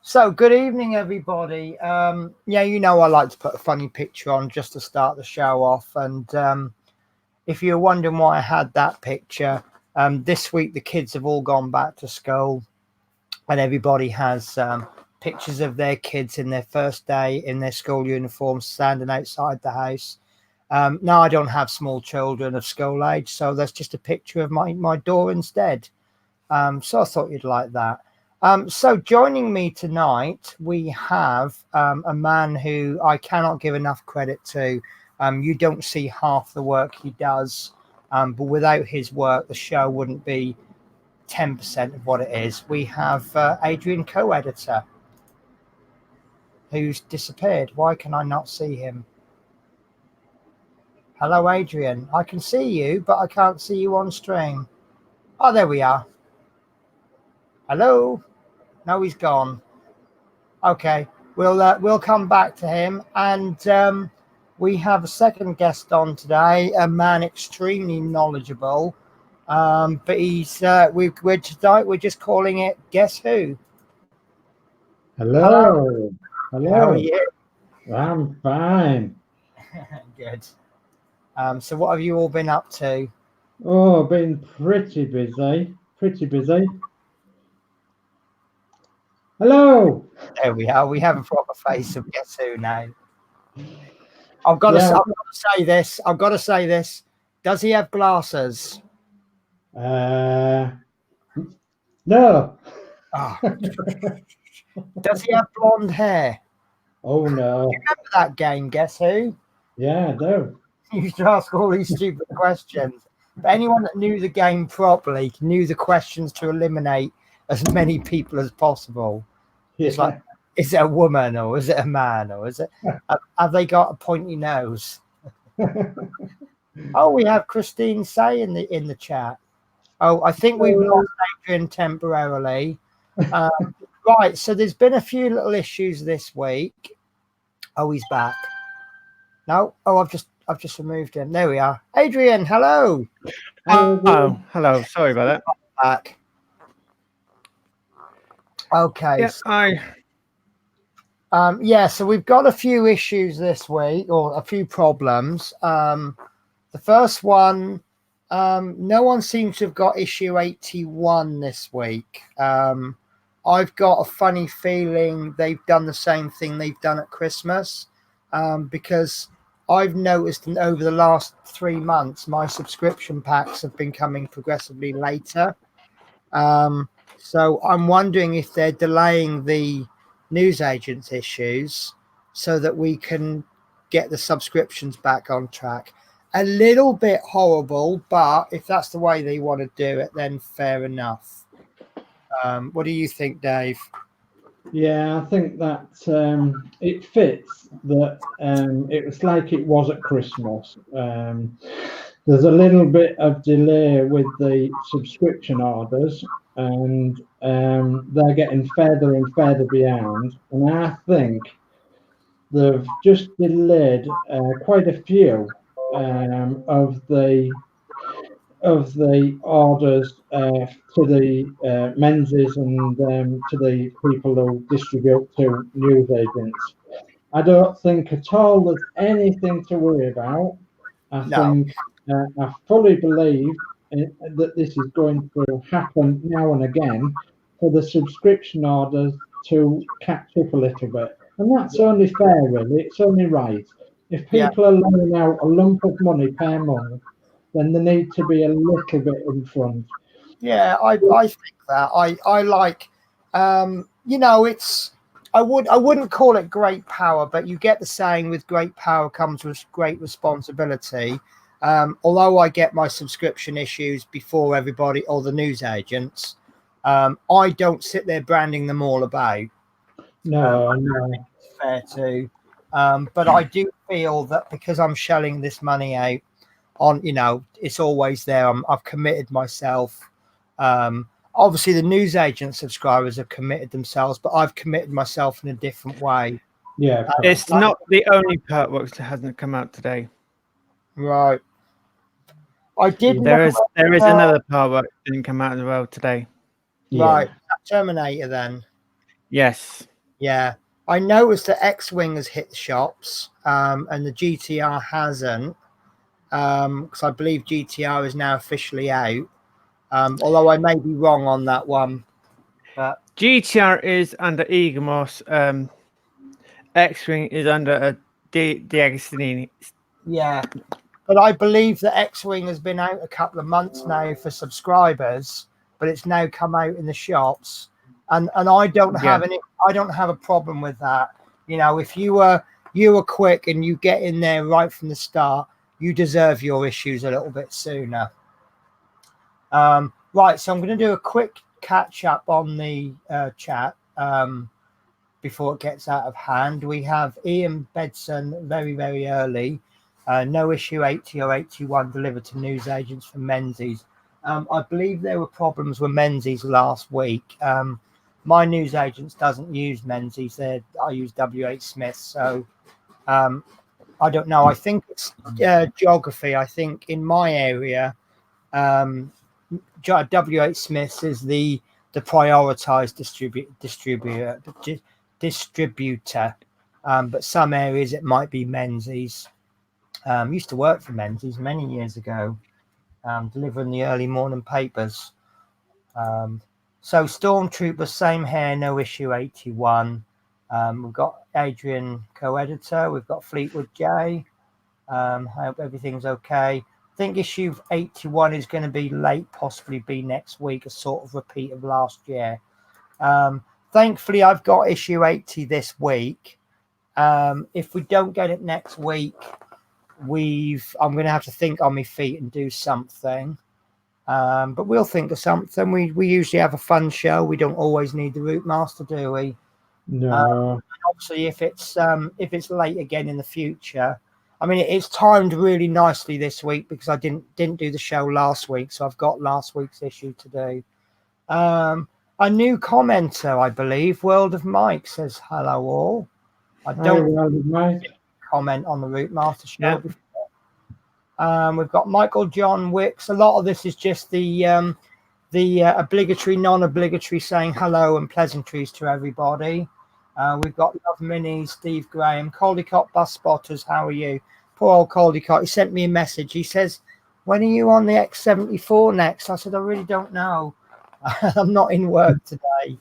So, good evening, everybody. Yeah, I like to put a funny picture on just to start the show off. And if you're wondering why I had that picture, this week the kids have all gone back to school, and everybody has pictures of their kids in their first day in their school uniforms standing outside the house. Now, I don't have small children of school age, so that's just a picture of my door instead. So I thought you'd like that. So joining me tonight, we have a man who I cannot give enough credit to. You don't see half the work he does, but without his work, the show wouldn't be 10% of what it is. We have Adrian, co-editor, who's disappeared. Why can I not see him? Hello, Adrian. I can see you, but I can't see you on stream. Oh, there we are. Hello. No, he's gone. Okay, we'll come back to him, and we have a second guest on today, a man extremely knowledgeable, but he's we're just calling it Guess Who. Hello. How are you? I'm fine. Good. So what have you all been up to? Oh, been pretty busy. Hello. There we are. We have a proper face of Guess Who now. I've got to say this. Does he have glasses? No. Oh. Does he have blonde hair? Oh no. Remember that game, Guess Who? Yeah, I do. You used to ask all these stupid questions. But anyone that knew the game properly knew the questions to eliminate as many people as possible. Yeah. It's like, is it a woman or is it a man or is it? Have they got a pointy nose? Oh, we have Christine Say in the chat. Oh, I think we've lost Adrian temporarily. Right, so there's been a few little issues this week. Oh, he's back. No, oh, I've just removed him. There we are. Adrian, hello. Oh, hello. Sorry about that. Back. Okay. Yeah, so we've got a few issues this week, or a few problems. The first one, no one seems to have got issue 81 this week. I've got a funny feeling they've done the same thing they've done at Christmas, because I've noticed over the last 3 months, my subscription packs have been coming progressively later. So I'm wondering if they're delaying the newsagents issues so that we can get the subscriptions back on track. A little bit horrible, but if that's the way they want to do it, then fair enough. What do you think, Dave? Yeah, I think that it fits that it was like it was at Christmas. There's a little bit of delay with the subscription orders, and they're getting further and further behind. And I think they've just delayed quite a few of the orders to the menses and to the people who distribute to news agents. I don't think at all there's anything to worry about. I fully believe that this is going to happen now and again for the subscription orders to catch up a little bit. And that's only fair, really. It's only right. If people are laying out a lump of money per month, then they need to be a little bit in front. Yeah, I think that. I like, it's, I wouldn't call it great power, but you get the saying, with great power comes with great responsibility. Although I get my subscription issues before everybody or the news agents, I don't sit there branding them all about. No. It's fair to. But I do feel that because I'm shelling this money out on, it's always there. I've committed myself. Obviously, the newsagent subscribers have committed themselves, but I've committed myself in a different way. Yeah, it's not the only partwork that hasn't come out today. Right. I did. There is another partwork that didn't come out as well today. Right. Terminator then. Yes. Yeah, I noticed that X-Wing has hit the shops, and the GTR hasn't, because I believe GTR is now officially out. Although I may be wrong on that one, but GTR is under Egamos. X-Wing is under a D'Agostini. yeah. But I believe that X-Wing has been out a couple of months now for subscribers, but it's now come out in the shops, and I don't have I don't have a problem with that. You know, if you were quick and you get in there right from the start, you deserve your issues a little bit sooner. Right, so I'm going to do a quick catch up on the chat before it gets out of hand. We have Ian Bedson very early. No issue 80 or 81 delivered to newsagents from Menzies. I believe there were problems with Menzies last week. My newsagents doesn't use Menzies. I use WH Smith. So I don't know. I think it's geography. I think in my area, WH Smith is the prioritized distributor. But some areas it might be Menzies. Used to work for Menzies many years ago, delivering the early morning papers. So Stormtrooper, same hair, no issue 81. We've got Adrian, co-editor. We've got Fleetwood J. I hope everything's okay. I think issue 81 is going to be late, possibly be next week, a sort of repeat of last year. Thankfully, I've got issue 80 this week. If we don't get it next week, I'm going to have to think on my feet and do something. But we'll think of something. We usually have a fun show. We don't always need the Routemaster, do we? No. Obviously, if it's late again in the future, I mean, it's timed really nicely this week because I didn't do the show last week, so I've got last week's issue to do. A new commenter, I believe, World of Mike says hello all. I don't comment on the Routemaster show before. We've got Michael John Wicks. A lot of this is just the obligatory, non-obligatory saying hello and pleasantries to everybody. We've got Love Mini, Steve Graham, Caldecott Bus Spotters. How are you? Poor old Caldecott. He sent me a message. He says, "When are you on the X74 next?" I said, "I really don't know. I'm not in work today."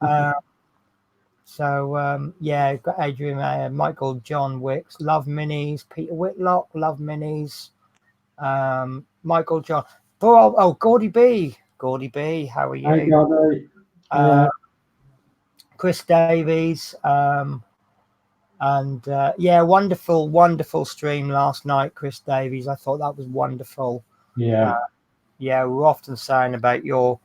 Yeah, we've got Adrian, Michael John Wicks, Love Minis, Peter Whitlock, Love Minis, Michael John. Gordy B. Gordy B, how are you? Hi, Chris Davies, wonderful stream last night, Chris Davies. I thought that was wonderful. Yeah. We're often saying about your,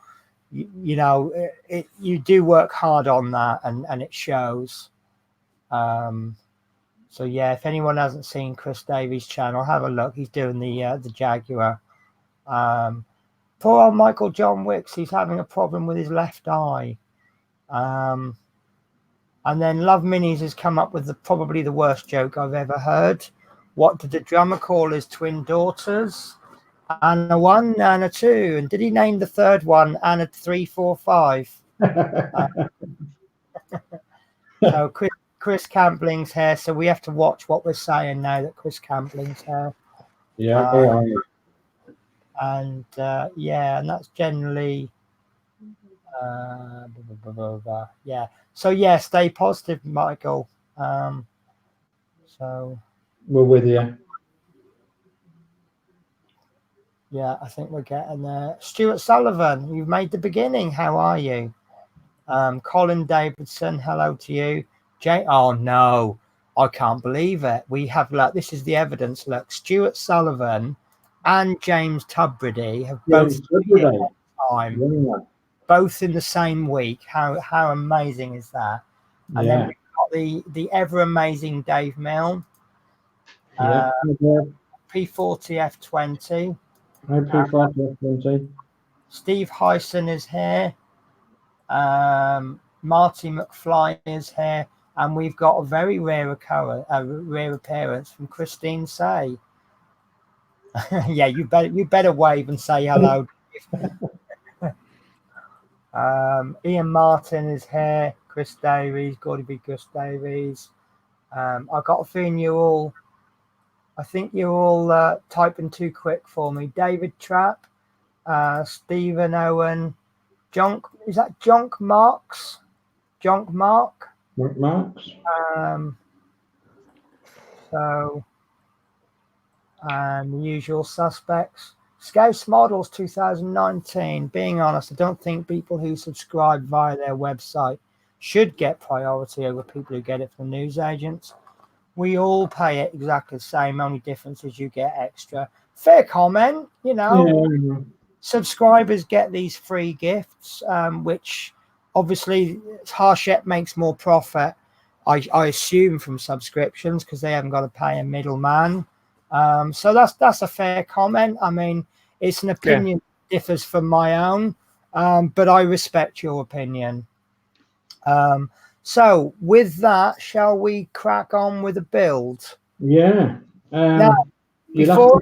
you do work hard on that, and it shows. So yeah, if anyone hasn't seen Chris Davies' channel, have a look. He's doing the Jaguar. Poor old Michael John Wicks, he's having a problem with his left eye. And then Love Minis has come up with probably the worst joke I've ever heard. What did the drummer call his twin daughters? Anna 1, Anna 2. And did he name the third one Anna 3, 4, 5? So Chris Campling's here. So we have to watch what we're saying now that Chris Campling's here. Yeah. And and that's generally yeah. So yeah, stay positive, Michael. So we're with you. Yeah, I think we're getting there. Stuart Sullivan, you've made the beginning. How are you? Colin Davidson, hello to you. Oh no, I can't believe it. We have this is the evidence. Look, Stuart Sullivan and James Tubridy have both both in the same week. How amazing is that? And then we've got the ever amazing Dave Milne. P40 F20. P40 F20. Steve Hyson is here. Marty McFly is here. And we've got a very rare appearance from Christine Say. Yeah, you better wave and say hello. Ian Martin is here. Chris Davies, Gordy B. Chris Davies. I got a feeling I think you're all typing too quick for me. David Trapp, Stephen Owen, is that Jonk Marks? Jonk Mark? Marks? So, the usual suspects. Scouse Models 2019. Being honest, I don't think people who subscribe via their website should get priority over people who get it from news agents. We all pay it exactly the same. Only difference is you get extra. Fair comment, you know. Yeah. Subscribers get these free gifts, which obviously Hachette makes more profit, I assume, from subscriptions because they haven't got to pay a middleman. So that's a fair comment. I mean, it's an opinion that differs from my own, but I respect your opinion. So with that, shall we crack on with the build? Yeah. Now, before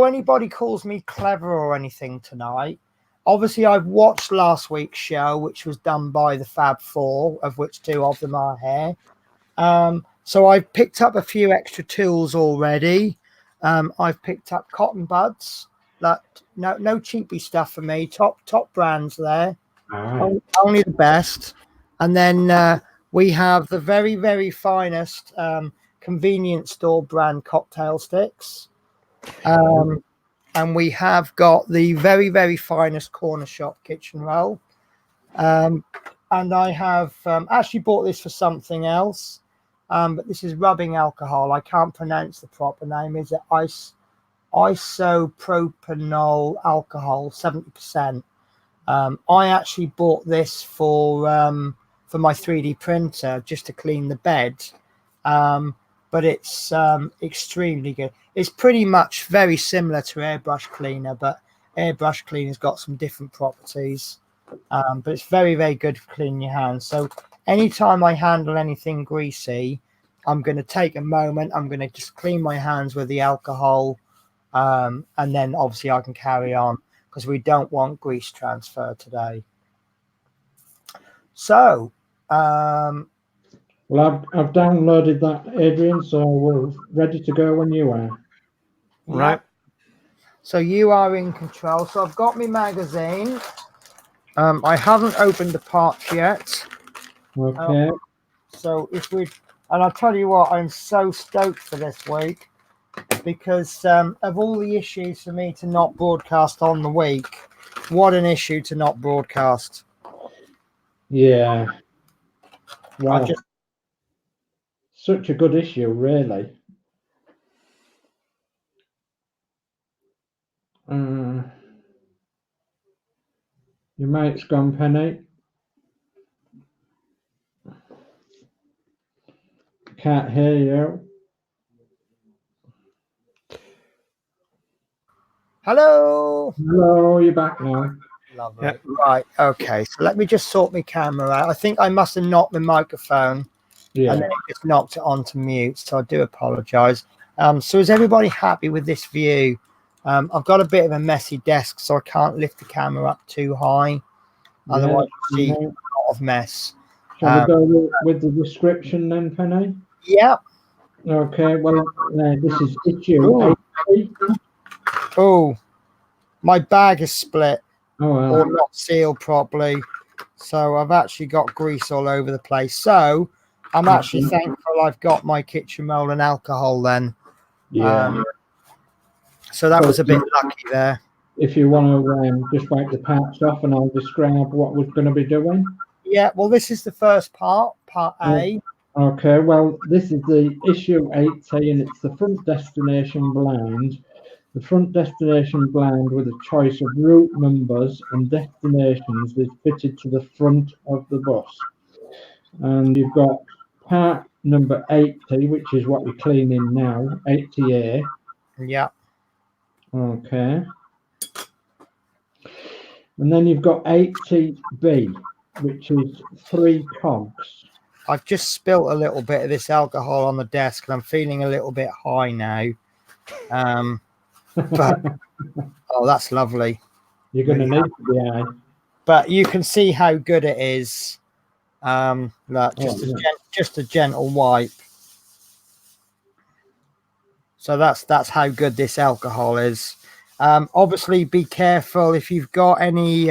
anybody calls me clever or anything tonight, obviously I've watched last week's show, which was done by the Fab Four, of which two of them are here. So I've picked up a few extra tools already. I've picked up cotton buds. No cheapy stuff for me. Top brands there. Only the best. And then we have the very, very finest convenience store brand cocktail sticks. And we have got the very, very finest corner shop kitchen roll. And I have actually bought this for something else. But this is rubbing alcohol. I can't pronounce the proper name. Is it isopropanol alcohol, 70%? I actually bought this for my 3D printer just to clean the bed. But it's extremely good. It's pretty much very similar to airbrush cleaner, but airbrush cleaner's got some different properties. But it's very, very good for cleaning your hands. So anytime I handle anything greasy, I'm going to take a moment. I'm going to just clean my hands with the alcohol. And then obviously I can carry on because we don't want grease transfer today. So, well, I've downloaded that, Adrian, so we're ready to go when you are. Right. So you are in control. So I've got my magazine. I haven't opened the parts yet. Okay. So and I'll tell you what, I'm so stoked for this week because of all the issues for me to not broadcast on the week. What an issue to not broadcast. Yeah. Wow. Such a good issue, really. Your mic's gone, Penny. Can't hear you. Hello. Hello, you're back now. Lovely. Yep. Right. Okay. So let me just sort my camera out. I think I must have knocked the microphone. Yeah. And then it just knocked it onto mute. So I do apologize. So is everybody happy with this view? I've got a bit of a messy desk, so I can't lift the camera up too high. Otherwise, you see a lot of mess. Shall we go with the description then, Penny? Yeah. Okay. Well, this is issue 80. Oh, my bag is split. Oh, well. Or not sealed properly. So I've actually got grease all over the place. So I'm actually thankful I've got my kitchen roll and alcohol then. Yeah. So that was a bit lucky there. If you want to just wipe the parts off and I'll describe what we're going to be doing. Yeah, well, this is the first part A. Okay, well, this is the issue 80 and it's the front destination blind. The front destination blind with a choice of route numbers and destinations is fitted to the front of the bus. And you've got part number 80, which is what we're cleaning now, 80A. Yeah. Okay. And then you've got 80B, which is 3 cogs. I've just spilt a little bit of this alcohol on the desk and I'm feeling a little bit high now. But oh, that's lovely. You're going to need to be high. But you can see how good it is. Look, just a gentle wipe. So that's how good this alcohol is. Obviously, be careful if you've got any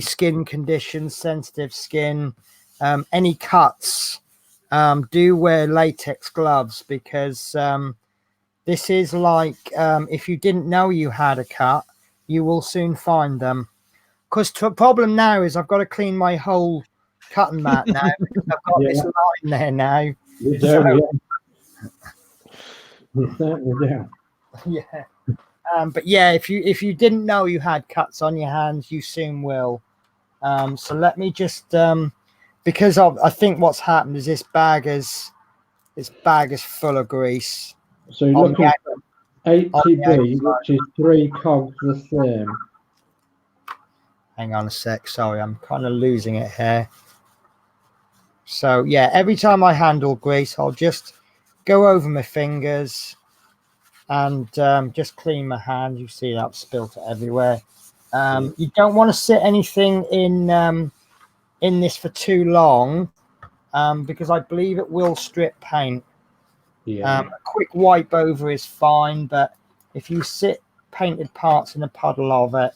skin conditions, sensitive skin, any cuts. Do wear latex gloves, because this is like if you didn't know you had a cut, you will soon find them. Because the problem now is I've got to clean my whole cutting mat now. I've got this line there now. You do, yeah. You certainly do. Yeah. But yeah, if you didn't know you had cuts on your hands, you soon will. So let me just because I think what's happened is this bag is full of grease. So you're looking at 80B, which is 3 cogs the same. Hang on a sec. Sorry, I'm kind of losing it here. So yeah, every time I handle grease, I'll just go over my fingers and just clean my hand. You see that I've spilt it everywhere. You don't want to sit anything in this for too long, because I believe it will strip paint. Yeah. A quick wipe over is fine, but if you sit painted parts in a puddle of it,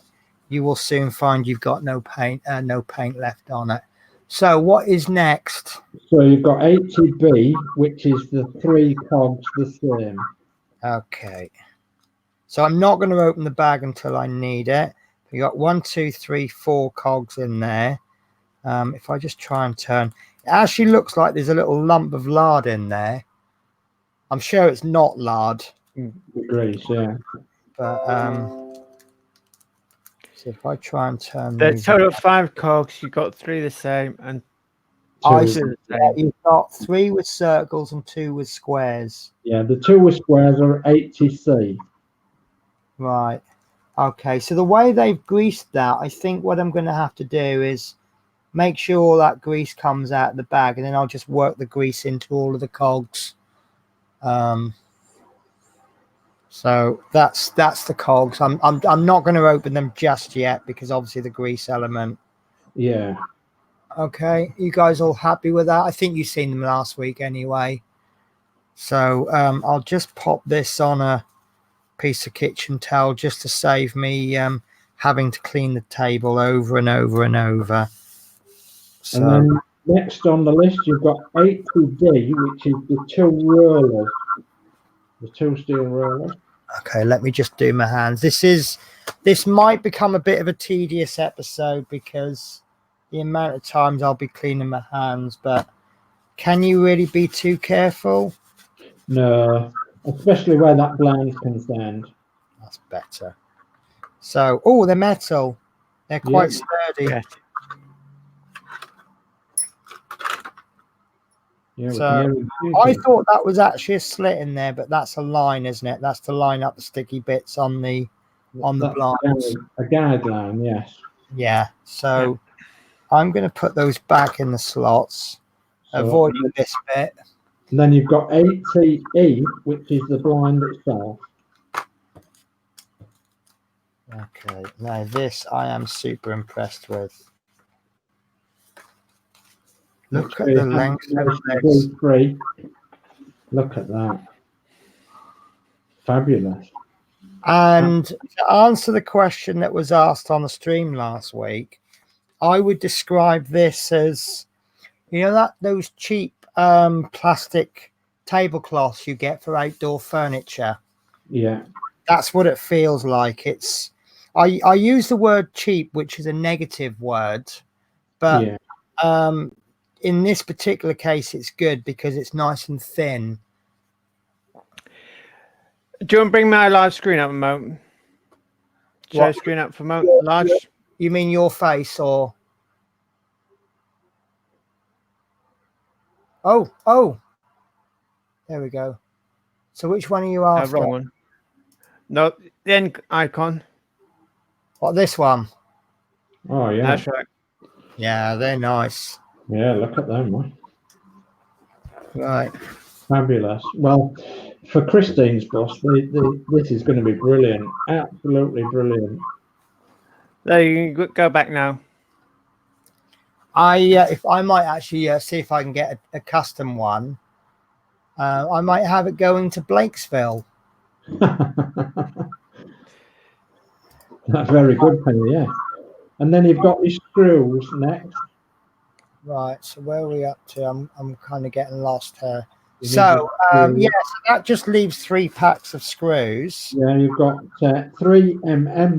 you will soon find you've got no paint left on it. So what is next? So you've got 80B, which is the 3 cogs the same. Okay. So I'm not going to open the bag until I need it. You got 1, 2, 3, 4 cogs in there. If I just try and turn, it actually looks like there's a little lump of lard in there. I'm sure it's not lard. The grease, yeah. But so if I try and turn There's total 5 cogs. You've got 3 the same and 2 the same. You've got 3 with circles and 2 with squares. Yeah, the 2 with squares are 80C. Right. Okay. So the way they've greased that, I think what I'm going to have to do is make sure all that grease comes out of the bag, and then I'll just work the grease into all of the cogs. So that's the cogs. I'm not going to open them just yet, because obviously the grease element. Yeah. Okay, you guys all happy with that? I think you've seen them last week anyway. So I'll just pop this on a piece of kitchen towel just to save me having to clean the table over and over and over. So, and then next on the list, you've got 80D, which is the 2 rollers. The 2 steel rollers. Okay, let me just do my hands. This might become a bit of a tedious episode because the amount of times I'll be cleaning my hands, but can you really be too careful? No, especially where that blind's concerned. That's better. So, oh, they're metal. They're quite sturdy. Yeah. Yeah, So I thought that was actually a slit in there, but that's a line, isn't it? That's to line up the sticky bits on the blinds. A guide line, yes. Yeah. So I'm going to put those back in the slots, avoiding this bit. And then you've got 80E, which is the blind itself. Okay. Now this I am super impressed with. Look at the length of this. Look at that. Fabulous. And to answer the question that was asked on the stream last week, I would describe this as, those cheap plastic tablecloths you get for outdoor furniture. Yeah. That's what it feels like. I use the word cheap, which is a negative word, but in this particular case, it's good because it's nice and thin. Do you want to bring my live screen up a moment? Share screen up for a moment. Large. You mean your face or? Oh. There we go. So which one are you after? Wrong one. No, the end icon. What, this one? Oh, yeah. That's right. Yeah, they're nice. Yeah, look at them, man. Right. Fabulous. Well, for Christine's boss, this is going to be brilliant. Absolutely brilliant. There, you can go back now. if I might actually see if I can get a custom one. I might have it going to Blakesville. That's very good, Penny, yeah. And then you've got your screws next. Right, so where are we up to? I'm kind of getting lost here. You So, need your so that just leaves 3 packs of screws. Yeah, you've got 3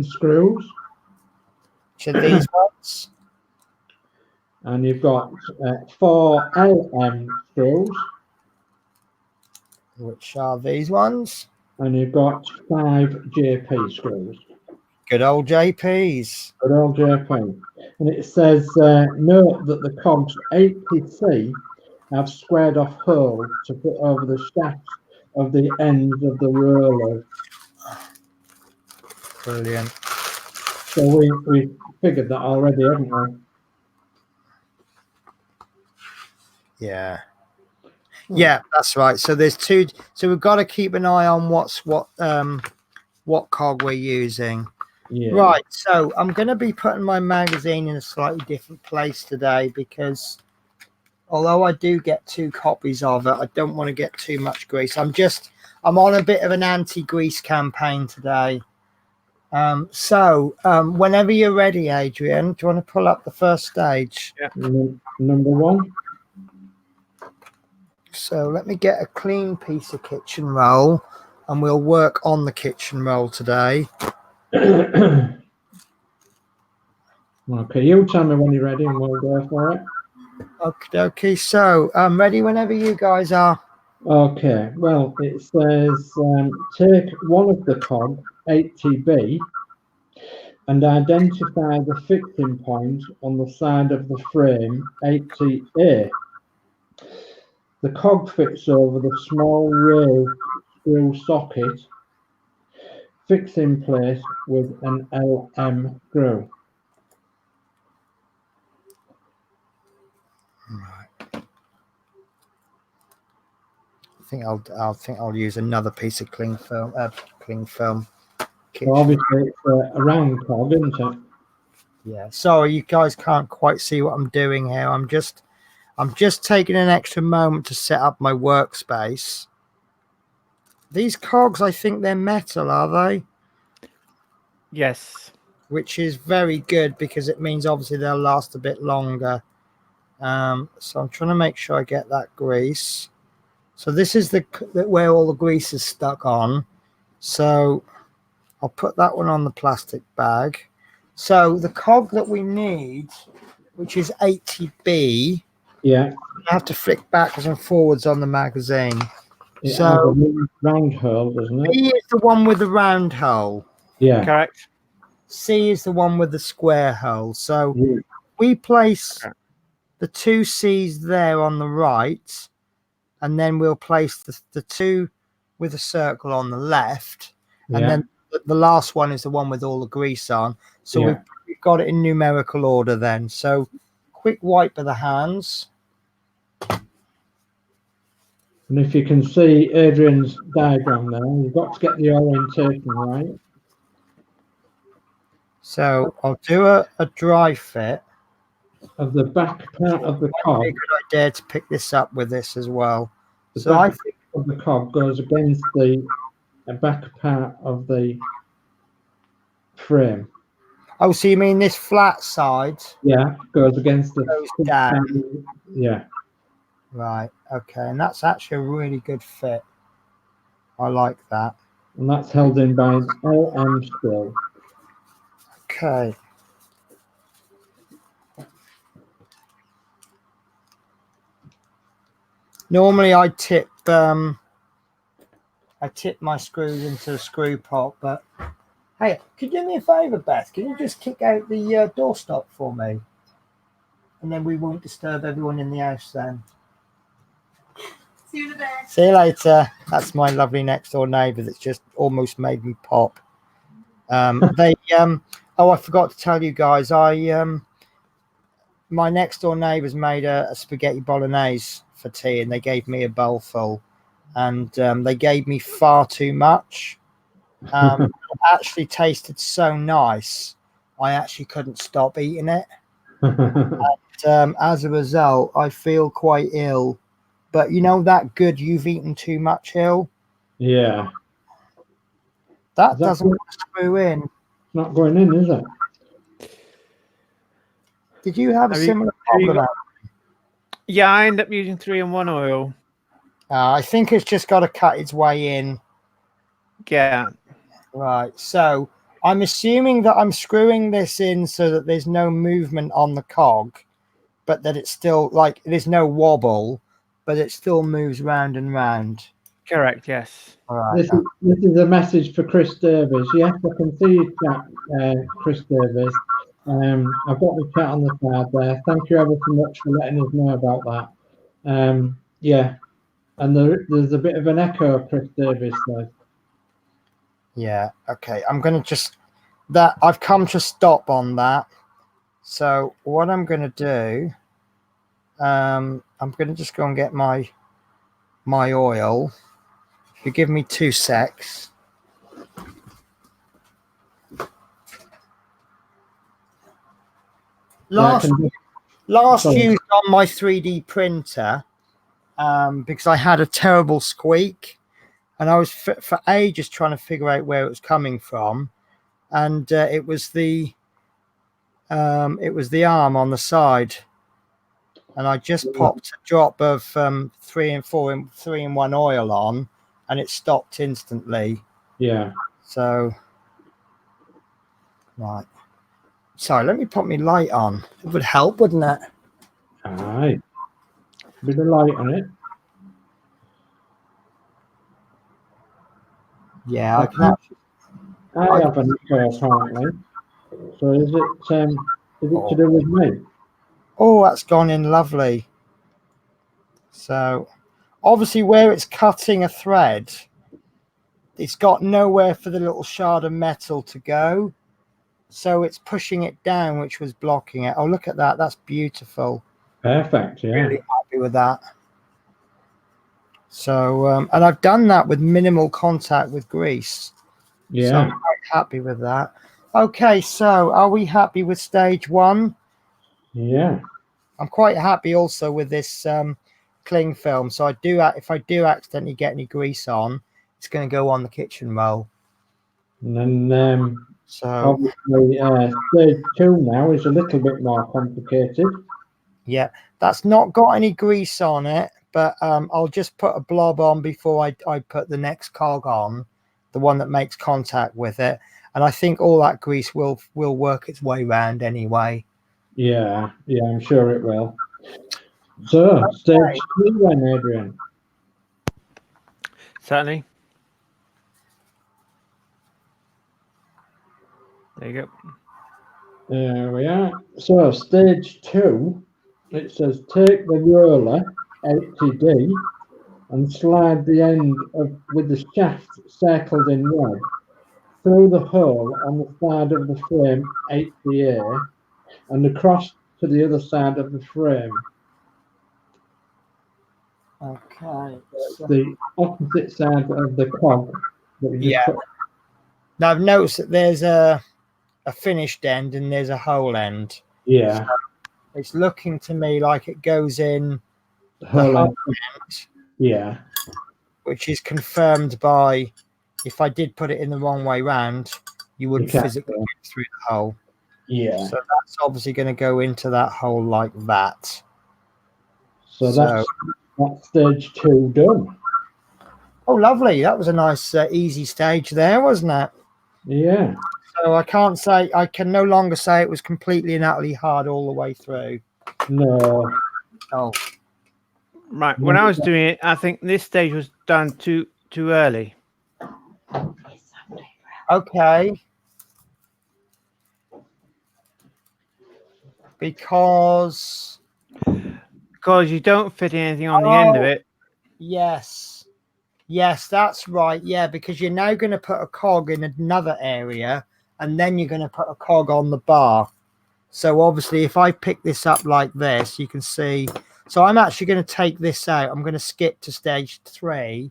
screws. Which are these ones? And you've got 4 screws. Which are these ones? And you've got 5 JP screws. Good old JPs. Good old JP. And it says, note that the cogs 80C have squared off holes to put over the shafts of the ends of the rollers. Brilliant. So we figured that already, haven't we? Yeah. Yeah, that's right. So there's 2. So we've got to keep an eye on what cog we're using. Yeah. Right. So I'm going to be putting my magazine in a slightly different place today because although I do get 2 copies of it, I don't want to get too much grease. I'm on a bit of an anti-grease campaign today. Whenever you're ready, Adrian, do you want to pull up the first stage? Yeah. Number 1. So let me get a clean piece of kitchen roll and we'll work on the kitchen roll today. Okay, you tell me when you're ready and we'll go for it. Okay. So I'm ready whenever you guys are. Okay, well, it says take one of the cog 80B and identify the fixing point on the side of the frame 80A. The cog fits over the small rail screw socket. Fix in place with an LM screw. Right. I think I'll use another piece of cling film. So obviously it's a round cog, isn't it? Yeah. Sorry, you guys can't quite see what I'm doing here. I'm just taking an extra moment to set up my workspace. These cogs, I think they're metal, are they? Yes. Which is very good because it means obviously they'll last a bit longer. So I'm trying to make sure I get that grease. So this is the where all the grease is stuck on. So I'll put that one on the plastic bag. So the cog that we need, which is 80B, Yeah. I have to flick backwards and forwards on the magazine. It So has a round hole, doesn't it? B is the one with the round hole. Yeah. Correct. C is the one with the square hole. So we place the 2 C's there on the right, and then we'll place the 2 with a circle on the left, and then the last one is the one with all the grease on. So we've got it in numerical order then. So quick wipe of the hands. And if you can see Adrian's diagram there, you've got to get the orientation right. So I'll do a dry fit. Of the back part of the cog. A good idea to pick this up with this as well. The So back of the cog goes against the back part of the frame. Oh, so you mean this flat side? Yeah, goes against the goes down. Yeah. Right. Okay, and that's actually a really good fit. I like that. And that's held in by an LM screw. Okay. Normally I tip my screws into the screw pot, but hey, could you do me a favour, Beth? Can you just kick out the doorstop for me? And then we won't disturb everyone in the house then. See you in a bit. See you later. That's my lovely next door neighbour that's just almost made me pop. Oh, I forgot to tell you guys, my next door neighbours made a spaghetti bolognese for tea, and they gave me a bowl full, and they gave me far too much. It actually tasted so nice, I actually couldn't stop eating it. As a result, I feel quite ill. But you know that good you've eaten too much hill? Yeah. That Is that doesn't good? screw in. Not going in, is it? Did you have a Have you- similar have you problem? Yeah, I end up using 3-in-1 oil. I think it's just got to cut its way in. Yeah. Right. So I'm assuming that I'm screwing this in so that there's no movement on the cog, but that it's still like there's no wobble, but it still moves round and round. Correct, yes. All right. This is a message for Chris Davies. Yes, I can see you chat, Chris Davies. I've got the chat on the side there. Thank you ever so much for letting us know about that. Yeah, and there's a bit of an echo, Chris Davies says. Yeah. Okay. I'm going to just that I've come to stop on that. So what I'm going to do, I'm going to just go and get my oil. If you give me 2 secs. Last Sorry. used on my 3D printer because I had a terrible squeak, and I was for ages trying to figure out where it was coming from, and it was the arm on the side, and I just popped a drop of 3-in-1 oil on, and it stopped instantly. Yeah. So right. Sorry, let me put my light on. It would help, wouldn't it? Aye. Bit of light on it. Yeah, I can actually. I have an echo apparently. So is it to do with me? Oh, that's gone in lovely. So obviously where it's cutting a thread, it's got nowhere for the little shard of metal to go. So it's pushing it down, which was blocking it. Oh, look at that. That's beautiful. Perfect, yeah. Really happy with that. So, and I've done that with minimal contact with grease. Yeah. So I'm quite happy with that. Okay, so are we happy with stage 1? Yeah. I'm quite happy also with this cling film. So if I do accidentally get any grease on, it's going to go on the kitchen roll. And then So obviously stage 2 now is a little bit more complicated. yeah, that's not got any grease on it, but I'll just put a blob on before I put the next cog on, the one that makes contact with it. And I think all that grease will work its way round anyway. Yeah, I'm sure it will. So, stage 3 then, Adrian. Certainly. There you go. There we are. So, stage 2, it says take the roller 80D and slide the end with the shaft circled in red through the hole on the side of the frame 80A and across to the other side of the frame. Okay. So, The opposite side of the cog. That we just yeah. put. Now I've noticed that there's a finished end and there's a hole end. Yeah. So it's looking to me like it goes in The the whole hole end. end, Yeah. which is confirmed by if I did put it in the wrong way round, you wouldn't physically get through the hole. Yeah. So that's obviously going to go into that hole like that. So that's stage 2 done. Oh, lovely. That was a nice, easy stage there, wasn't it? Yeah. So I can no longer say it was completely and utterly hard all the way through. No. Oh. Right. When I was doing it, I think this stage was done too early. Okay. Because you don't fit anything on the end of it. Yes, that's right. Yeah, because you're now going to put a cog in another area, and then you're going to put a cog on the bar. So obviously, if I pick this up like this, you can see. So I'm actually going to take this out. I'm going to skip to stage 3,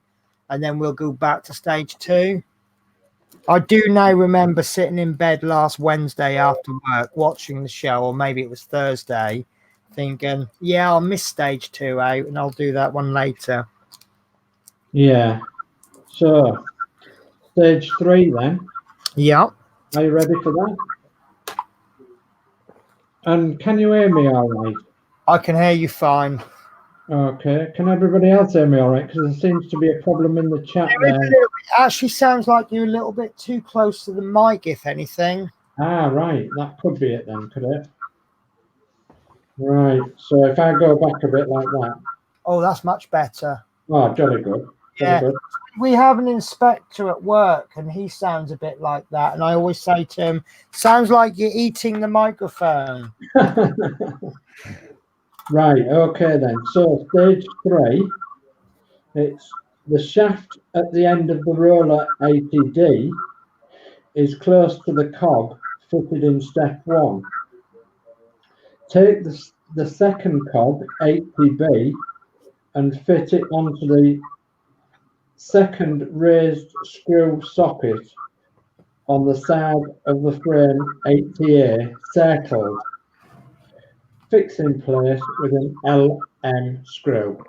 and then we'll go back to stage 2. I do now remember sitting in bed last Wednesday after work watching the show, or maybe it was Thursday, thinking, yeah, I'll miss stage 2 out and I'll do that one later. Yeah. So, stage 3 then. Yeah. Are you ready for that? And can you hear me all right? I can hear you fine. Okay. Can everybody else hear me all right? Because there seems to be a problem in the chat there. It actually sounds like you're a little bit too close to the mic, if anything. Ah, right. That could be it then, could it? Right. So if I go back a bit like that. Oh, that's much better. Oh, jolly good. Jolly good. We have an inspector at work and he sounds a bit like that. And I always say to him, sounds like you're eating the microphone. Right. Okay then. So stage 3, it's the shaft at the end of the roller 80D is close to the cog fitted in step 1. Take the second cog, 80B, and fit it onto the second raised screw socket on the side of the frame 80A circled. Fix in place with an LM screw.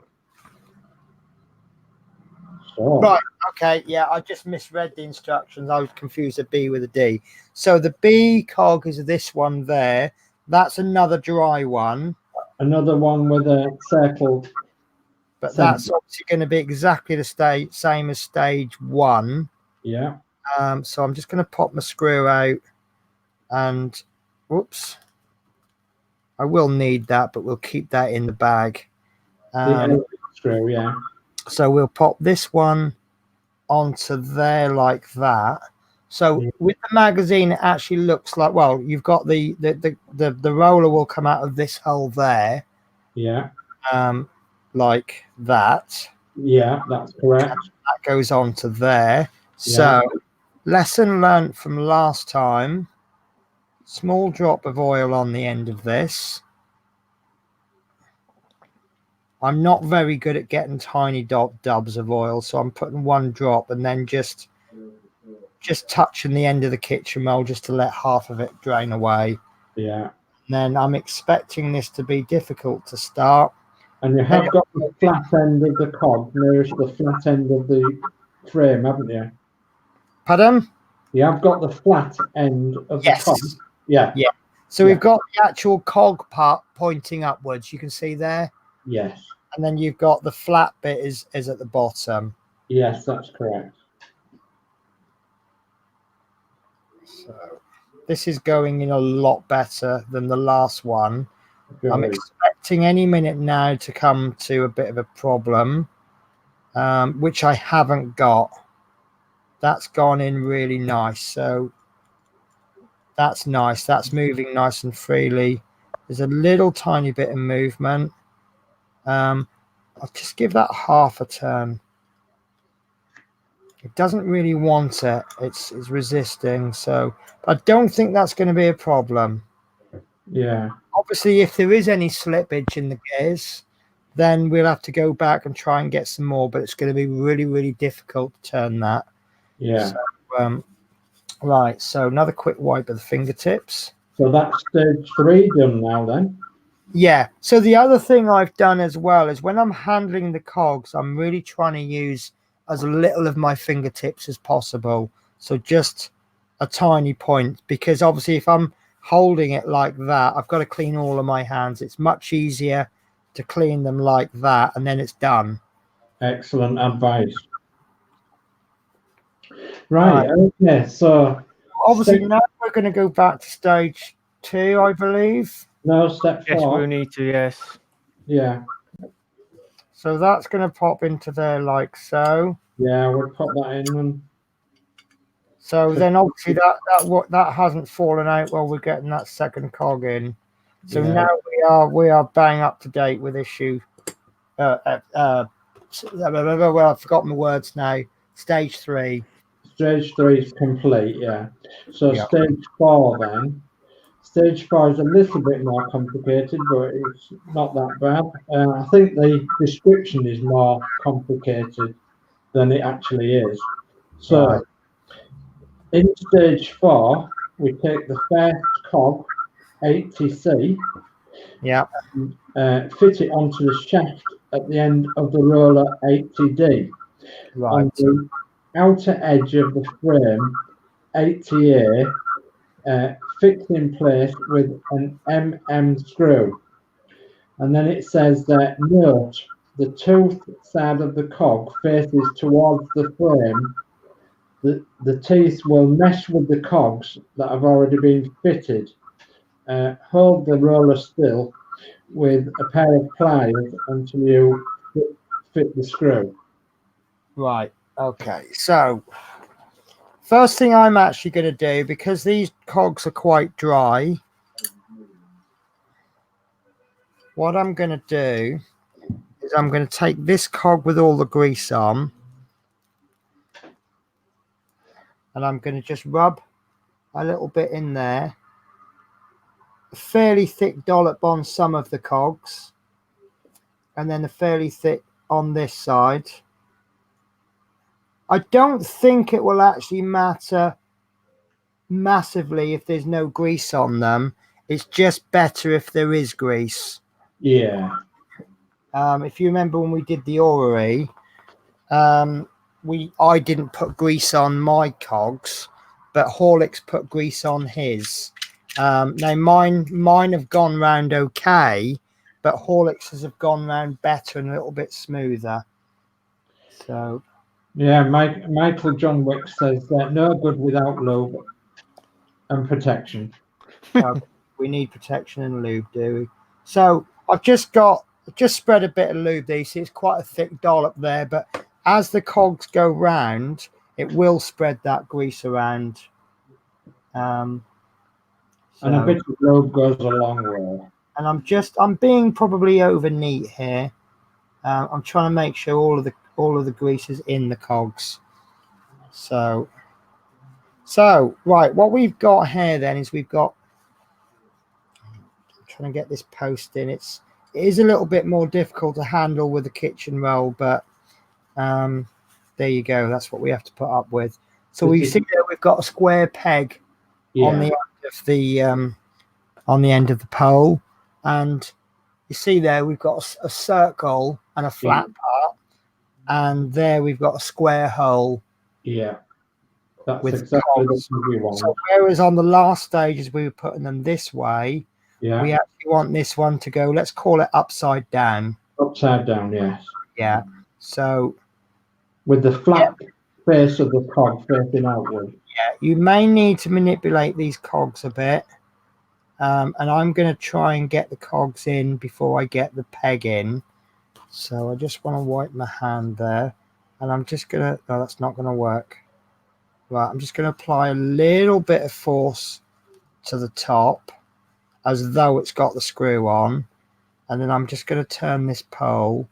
So, Right. Okay. Yeah. I just misread the instructions. I was confused a B with a D. So the B cog is this one there. That's another dry one. another one with a circled. But center. that's obviously going to be exactly the same as stage 1. Yeah. So I'm just going to pop my screw out and whoops. I will need that, but we'll keep that in the bag. The screw, yeah. So we'll pop this one onto there like that. So with the magazine, it actually looks like, well, you've got the roller will come out of this hole there. Yeah. Like that. Yeah, that's correct. That goes on to there. So lesson learned from last time. Small drop of oil on the end of this. I'm not very good at getting tiny dubs of oil, so I'm putting 1 drop and then just touching the end of the kitchen roll just to let half of it drain away. Yeah. And then I'm expecting this to be difficult to start. And you have got the flat end of the cog nearest the flat end of the frame, haven't you? Pardon? You have got the flat end of the cog. Yeah. Yeah. So we've got the actual cog part pointing upwards. You can see there. Yes. And then you've got the flat bit is at the bottom. Yes, that's correct. So this is going in a lot better than the last one. Good. I'm expecting any minute now to come to a bit of a problem, which I haven't got. That's gone in really nice. So that's nice. That's moving nice and freely. There's a little tiny bit of movement. I'll just give that half a turn. It doesn't really want it. It's resisting. So I don't think that's going to be a problem. Yeah. Obviously, if there is any slippage in the gears, then we'll have to go back and try and get some more. But it's going to be really, really difficult to turn that. Yeah. So, right. So another quick wipe of the fingertips. So that's stage 3 done now then? Yeah. So the other thing I've done as well is when I'm handling the cogs, I'm really trying to use as little of my fingertips as possible. So just a tiny point, because obviously if I'm holding it like that, I've got to clean all of my hands. It's much easier to clean them like that, and then it's done. Excellent advice. Right. Okay. So obviously now we're going to go back to stage 2, I believe. No, step 4. Yes, we'll need to, yes. Yeah. So that's going to pop into there like so. Yeah, we'll pop that in. And so then obviously that hasn't fallen out while we're getting that second cog in. So now we are bang up to date with issue. Well, I've forgotten the words now. Stage 3. Stage 3 is complete. Yeah. So stage 4 then. Stage 4 is a little bit more complicated, but it's not that bad. I think the description is more complicated than it actually is. So In stage 4, we take the first cog, 80C, Yeah. fit it onto the shaft at the end of the roller 80D. Right. On the outer edge of the frame, 80A, fixed in place with an screw. And then it says that, note, the tooth side of the cog faces towards the frame. The teeth will mesh with the cogs that have already been fitted. Hold the roller still with a pair of pliers until you fit the screw. Right. Okay. So first thing I'm actually going to do, because these cogs are quite dry, what I'm going to do is I'm going to take this cog with all the grease on, and I'm going to just rub a little bit in there, a fairly thick dollop on some of the cogs, and then a fairly thick on this side. I don't think it will actually matter massively if there's no grease on them. It's just better if there is grease. Yeah. If you remember when we did the orrery, I didn't put grease on my cogs, but Horlicks put grease on his. Now mine have gone round okay, but Horlicks's have gone round better and a little bit smoother. So yeah, Michael John Wick says that no good without lube and protection. we need protection and lube, do we? So I've just spread a bit of lube there. You see it's quite a thick dollop there, but as the cogs go round, it will spread that grease around. And a bit of lube goes a long way. And I'm being probably over neat here. I'm trying to make sure all of the grease is in the cogs. So right, what we've got here then is I'm trying to get this post in. It is a little bit more difficult to handle with the kitchen roll, but there you go. That's what we have to put up with. So we see there we've got a square peg on the end of the pole, and you see there we've got a circle and a flat part, and there we've got a square hole. Yeah, that's with exactly what we want. So whereas on the last stages we were putting them this way, we actually want this one to go, let's call it upside down. Upside down, yes. Yeah. So with the flat face of the cog facing outward. Yeah, you may need to manipulate these cogs a bit. And I'm going to try and get the cogs in before I get the peg in. So I just want to wipe my hand there. And I'm just going to... No, that's not going to work. Right, I'm just going to apply a little bit of force to the top, as though it's got the screw on. And then I'm just going to turn this pole.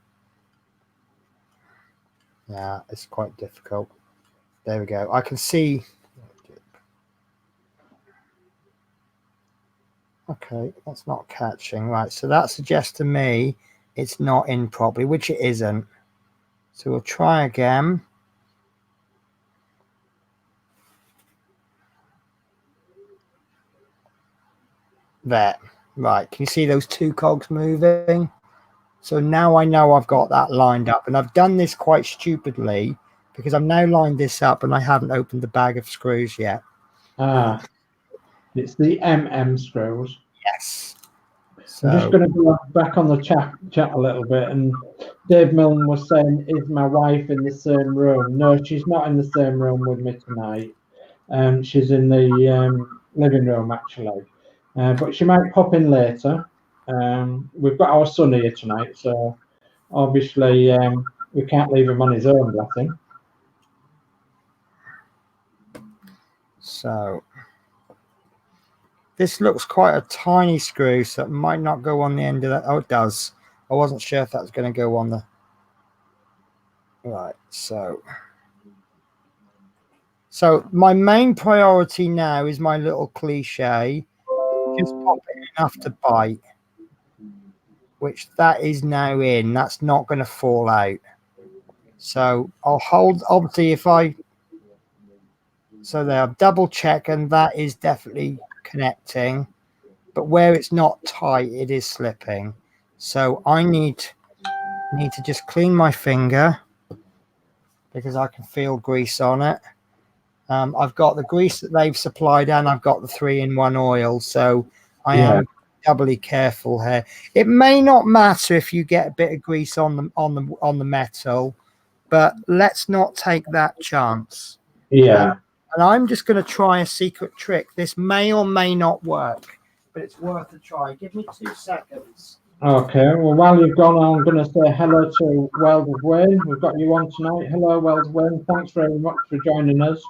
Yeah, it's quite difficult. There we go. I can see... Okay, that's not catching. Right, so that suggests to me it's not in properly, which it isn't. So we'll try again. There. Right, can you see those two cogs moving? So now I know I've got that lined up, and I've done this quite stupidly because I've now lined this up and I haven't opened the bag of screws yet. Ah, it's the screws. Yes. So, I'm just going to go back on the chat a little bit, and Dave Milne was saying, is my wife in the same room? No, she's not in the same room with me tonight. She's in the living room, actually. But she might pop in later. We've got our son here tonight, so obviously we can't leave him on his own, bless him. So this looks quite a tiny screw, so it might not go on the end of that. Oh, it does. I wasn't sure if that was going to go on the... Right, so my main priority now is my little cliche. Just pop it enough to bite. Which that is now in. That's not going to fall out. So I'll hold... Obviously, if I So there, I've double check, and that is definitely connecting. But where it's not tight, it is slipping. So I need to just clean my finger because I can feel grease on it. I've got the grease that they've supplied, and I've got the 3-in-1 oil, so I am doubly careful here. It may not matter if you get a bit of grease on the metal, but let's not take that chance. Yeah. And I'm just going to try a secret trick. This may or may not work, but it's worth a try. Give me 2 seconds. Okay, well, while you've gone, I'm going to say hello to Wells of Wayne. We've got you on tonight. Hello, Wells of Wayne. Thanks very much for joining us.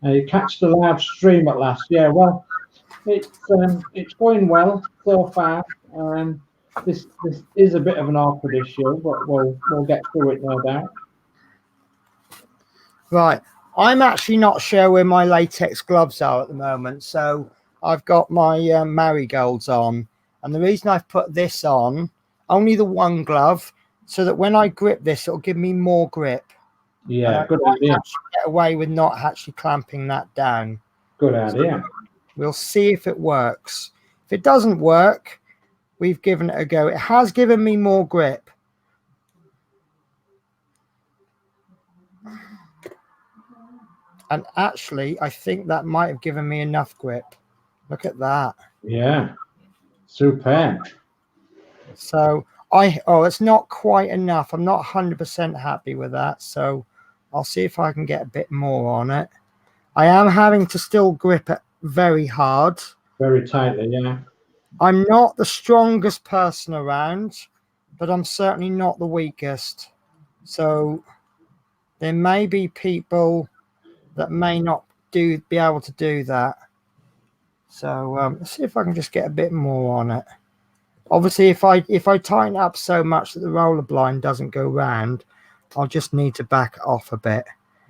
You catch the live stream at last. Yeah, well, it's going well so far. This is a bit of an awkward issue, but we'll get through it, no doubt. Right. I'm actually not sure where my latex gloves are at the moment, so I've got my marigolds on. And the reason I've put this on, only the one glove, so that when I grip this, it'll give me more grip. Yeah, good idea. Get away with not actually clamping that down. Good idea. So we'll see if it works. If it doesn't work, we've given it a go. It has given me more grip. And actually, I think that might have given me enough grip. Look at that. Yeah. Super. So it's not quite enough. I'm not 100% happy with that. So I'll see if I can get a bit more on it. I am having to still grip it very hard. Very tightly, yeah. I'm not the strongest person around, but I'm certainly not the weakest. So there may be people that may not be able to do that. So let's see if I can just get a bit more on it. Obviously, if I tighten up so much that the roller blind doesn't go round, I'll just need to back it off a bit.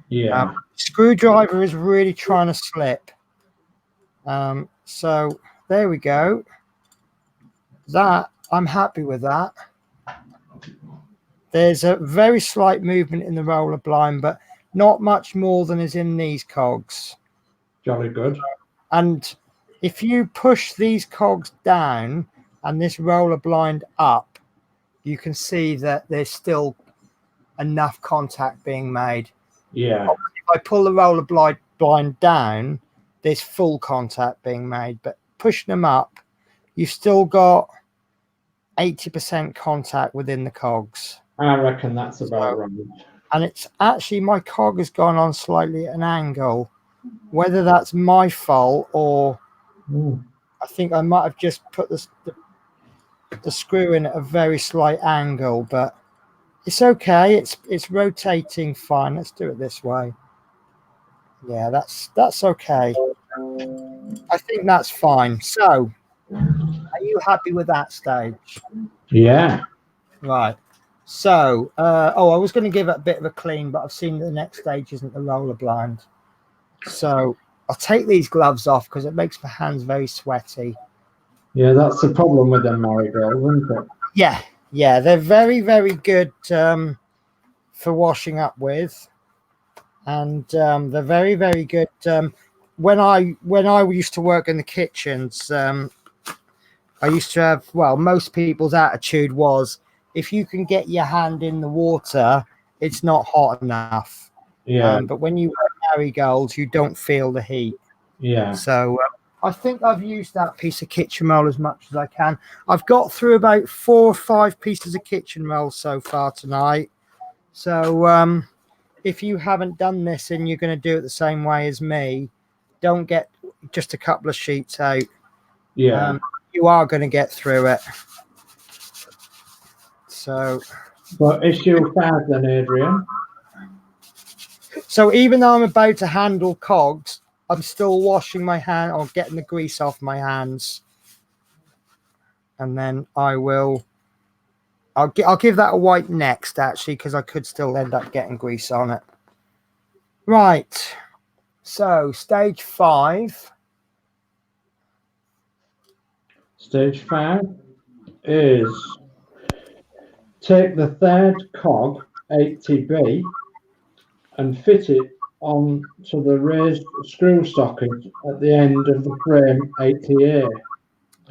Yeah. Screwdriver is really trying to slip. So there we go. That, I'm happy with that. There's a very slight movement in the roller blind, but not much more than is in these cogs. Jolly good. And if you push these cogs down and this roller blind up, you can see that there's still enough contact being made. Yeah. If I pull the roller blind down, there's full contact being made, but pushing them up, you've still got 80% contact within the cogs. I reckon that's about right. And it's actually, my cog has gone on slightly at an angle. Whether that's my fault or I think I might have just put the screw in at a very slight angle, but it's okay. It's rotating fine. Let's do it this way. Yeah, that's okay. I think that's fine. So, are you happy with that stage? Yeah. Right. So, I was going to give it a bit of a clean, but I've seen the next stage isn't the roller blind. So, I'll take these gloves off because it makes my hands very sweaty. Yeah, that's the problem with them marigolds, isn't it? Yeah, they're very, very good for washing up with, and they're very, very good. When I used to work in the kitchens, I used to have, well, most people's attitude was, if you can get your hand in the water, it's not hot enough. Yeah. But when you wear marigolds, you don't feel the heat. Yeah. So I think I've used that piece of kitchen roll as much as I can. I've got through about 4 or 5 pieces of kitchen roll so far tonight. So if you haven't done this and you're going to do it the same way as me, don't get just a couple of sheets out. Yeah. You are going to get through it. So issue 5 then, Adrian. So even though I'm about to handle cogs, I'm still washing my hand or getting the grease off my hands. And then I'll give that a wipe next, actually, because I could still end up getting grease on it. Right. So stage 5. Stage 5 is take the third cog 80B and fit it on to the raised screw socket at the end of the frame 80A,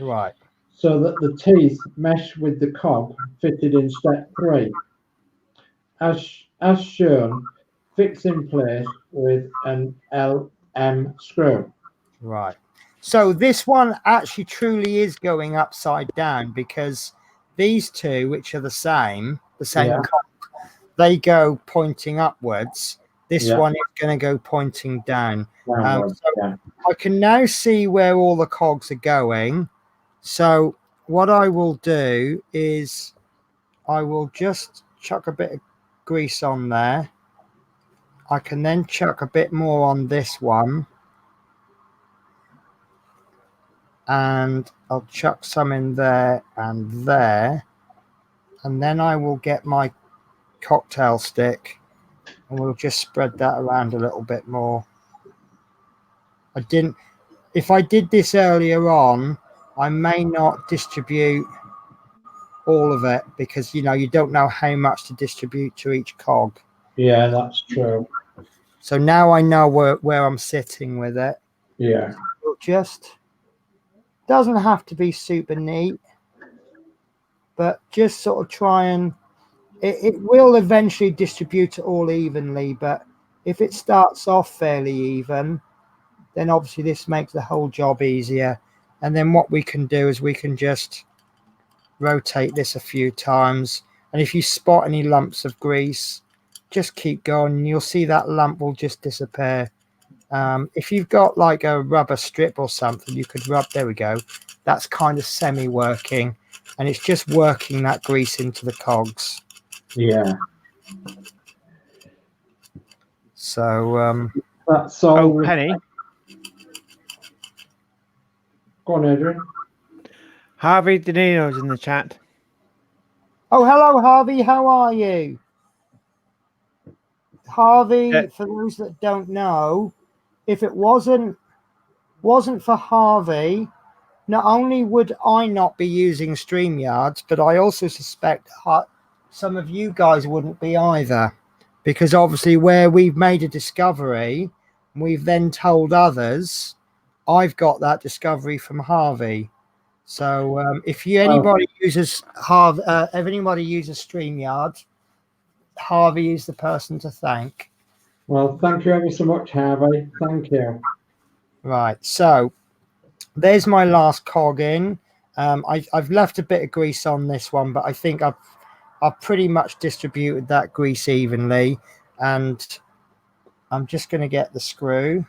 Right. so that the teeth mesh with the cog fitted in step 3. As shown, fix in place with an LM screw. Right. So this one actually truly is going upside down, because these two, which are the same Yeah. cog, they go pointing upwards. This Yeah. one is going to go pointing down. Downwards, So yeah. I can now see where all the cogs are going. So what I will do is I will just chuck a bit of grease on there. I can then chuck a bit more on this one. And I'll chuck some in there and there. And then I will get my cocktail stick and we'll just spread that around a little bit more. If I did this earlier on, I may not distribute all of it, because you don't know how much to distribute to each cog. Yeah, that's true. So now I know where I'm sitting with it. Yeah. It just doesn't have to be super neat, but just sort of try and it will eventually distribute it all evenly. But if it starts off fairly even, then obviously this makes the whole job easier. And then what we can do is we can just rotate this a few times, and if you spot any lumps of grease, just keep going and you'll see that lump will just disappear. If you've got like a rubber strip or something, you could rub. There we go. That's kind of semi-working, and it's just working that grease into the cogs. Yeah. So That's all. Oh, Penny. Go on, Adrian. Harvey Danino's in the chat. oh, hello Harvey, how are you? Harvey, Yeah. for those that don't know, if it wasn't for Harvey, not only would I not be using StreamYards, but I also suspect some of you guys wouldn't be either, because obviously where we've made a discovery, we've then told others. I've got that discovery from Harvey. So if anybody uses StreamYard, Harvey is the person to thank. Well, thank you ever so much, Harvey. Thank you. Right, so there's my last cog in. I've left a bit of grease on this one, but I think I've pretty much distributed that grease evenly. And I'm just going to get the screw,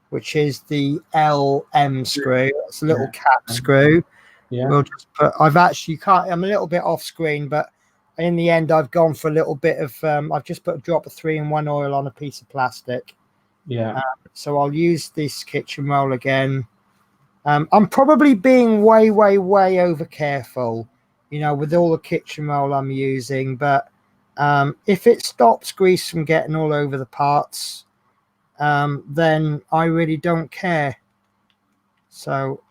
which is the LM screw. It's a little cap screw. Yeah. We'll just put. I'm a little bit off screen, but in the end, I've gone for a little bit of. I've just put a drop of 3-in-1 oil on a piece of plastic. Yeah. So I'll use this kitchen roll again. I'm probably being way over careful, with all the kitchen roll I'm using. But if it stops grease from getting all over the parts, then I really don't care. So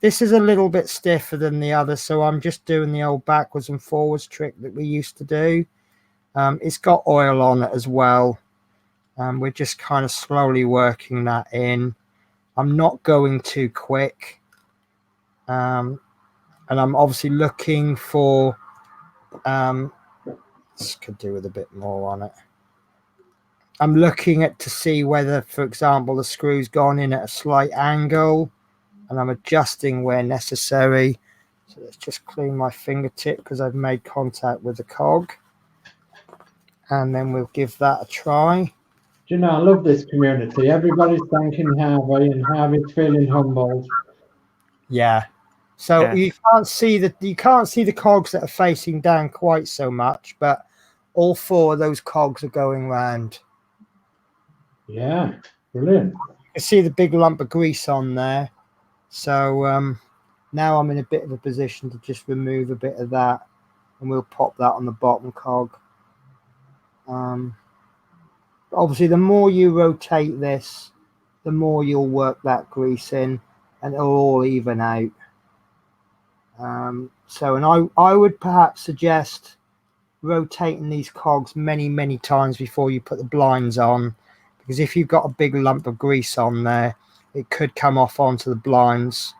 this is a little bit stiffer than the other, so I'm just doing the old backwards and forwards trick that we used to do. It's got oil on it as well. We're just kind of slowly working that in. I'm not going too quick. And I'm obviously looking for, this could do with a bit more on it. I'm looking to see whether, for example, the screw's gone in at a slight angle, and I'm adjusting where necessary. So let's just clean my fingertip because I've made contact with the cog. And then we'll give that a try. Do you know, I love this community. Everybody's thanking Harvey, and Harvey's feeling humbled. Yeah. So you can't see the cogs that are facing down quite so much, but all 4 of those cogs are going round. Yeah, brilliant. You can see the big lump of grease on there. So now I'm in a bit of a position to just remove a bit of that, and we'll pop that on the bottom cog. Obviously, the more you rotate this, the more you'll work that grease in, and it'll all even out. And I would perhaps suggest rotating these cogs many times before you put the blinds on, because if you've got a big lump of grease on there, it could come off onto the blinds.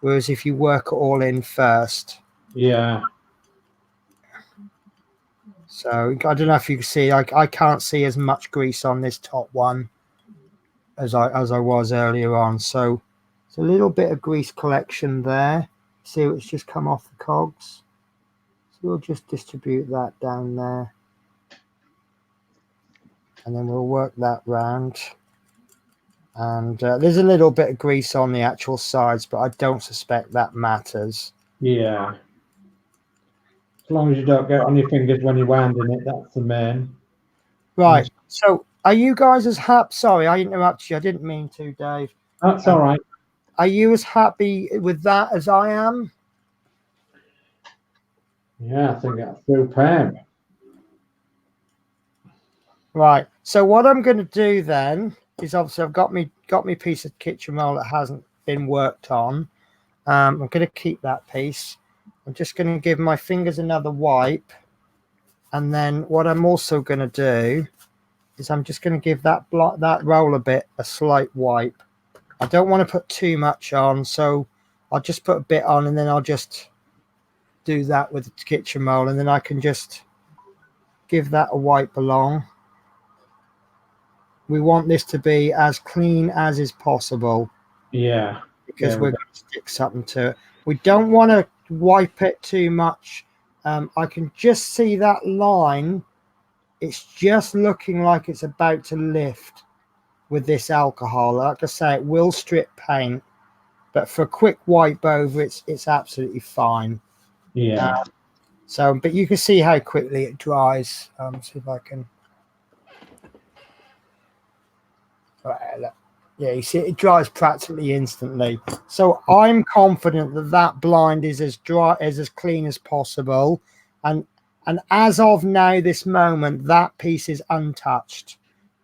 Whereas if you work it all in first. Yeah. So I don't know if you can see, I can't see as much grease on this top one as I was earlier on. So it's a little bit of grease collection there. See, it's just come off the cogs. So we'll just distribute that down there. And then we'll work that round. And there's a little bit of grease on the actual sides, but I don't suspect that matters. Yeah. As long as you don't get on your fingers when you're winding it, that's the main. Right. So are you guys as happy? Sorry, I interrupted you. I didn't mean to, Dave. That's all right. Are you as happy with that as I am? Yeah, I think that's superb. Right. So what I'm going to do then is, obviously I've got me piece of kitchen roll that hasn't been worked on. I'm going to keep that piece. I'm just going to give my fingers another wipe, and then what I'm also going to do is I'm just going to give that roller bit a slight wipe. I don't want to put too much on, so I'll just put a bit on, and then I'll just do that with the kitchen roll, and then I can just give that a wipe along. We want this to be as clean as is possible. Yeah. Because we're going to stick something to it. We don't want to wipe it too much. I can just see that line. It's just looking like it's about to lift with this alcohol. Like I say, it will strip paint, but for a quick wipe over, it's absolutely fine. Yeah. But you can see how quickly it dries. See if I can. Right, look. Yeah, you see, it dries practically instantly. So I'm confident that that blind is as dry, as clean as possible, and as of now, this moment, that piece is untouched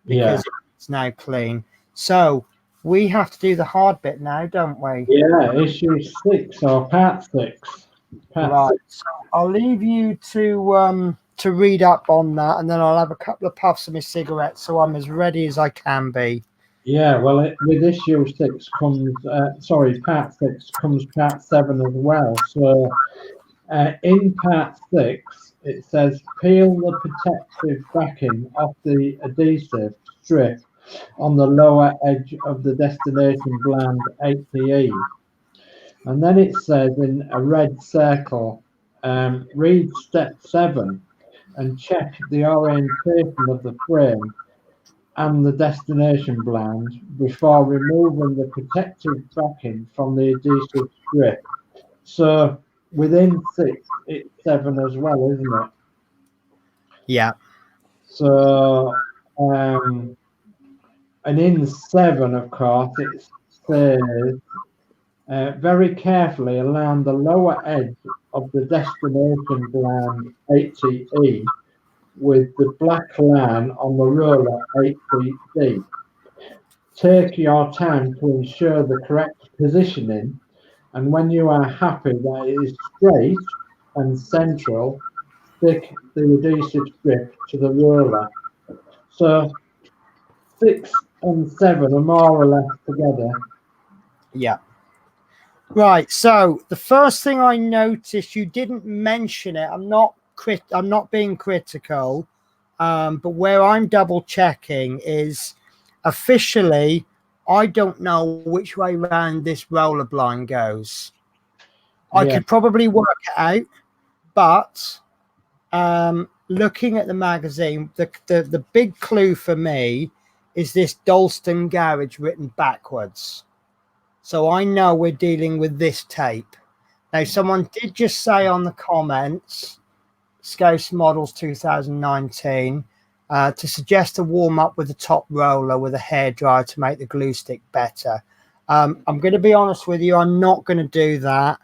because it's now clean. So we have to do the hard bit now, don't we? Yeah, issue 6 or part 6. Right. So I'll leave you to read up on that, and then I'll have a couple of puffs of my cigarette, so I'm as ready as I can be. Yeah, well, with issue 6 comes, part 6 comes part 7 as well. So in part 6, it says peel the protective backing off the adhesive strip on the lower edge of the destination blind 80E. And then it says in a red circle, read step 7 and check the orientation of the frame and the destination blind before removing the protective backing from the adhesive strip. So within 6, it's 7 as well, isn't it? Yeah. So, and in 7, of course, it says very carefully around the lower edge of the destination blind 80E with the black line on the roller 80D. Take your time to ensure the correct positioning, and when you are happy that it is straight and central, stick the adhesive strip to the roller. So 6 and 7 are more or less together. Yeah. Right. So the first thing I noticed, you didn't mention it. I'm not being critical, but where I'm double checking is officially, I don't know which way round this roller blind goes. I could probably work it out, but looking at the magazine, the big clue for me is this Dalston Garage written backwards. So I know we're dealing with this tape. Now, someone did just say on the comments, Scouse Models 2019, to suggest a warm up with the top roller with a hairdryer to make the glue stick better. I'm going to be honest with you, I'm not going to do that.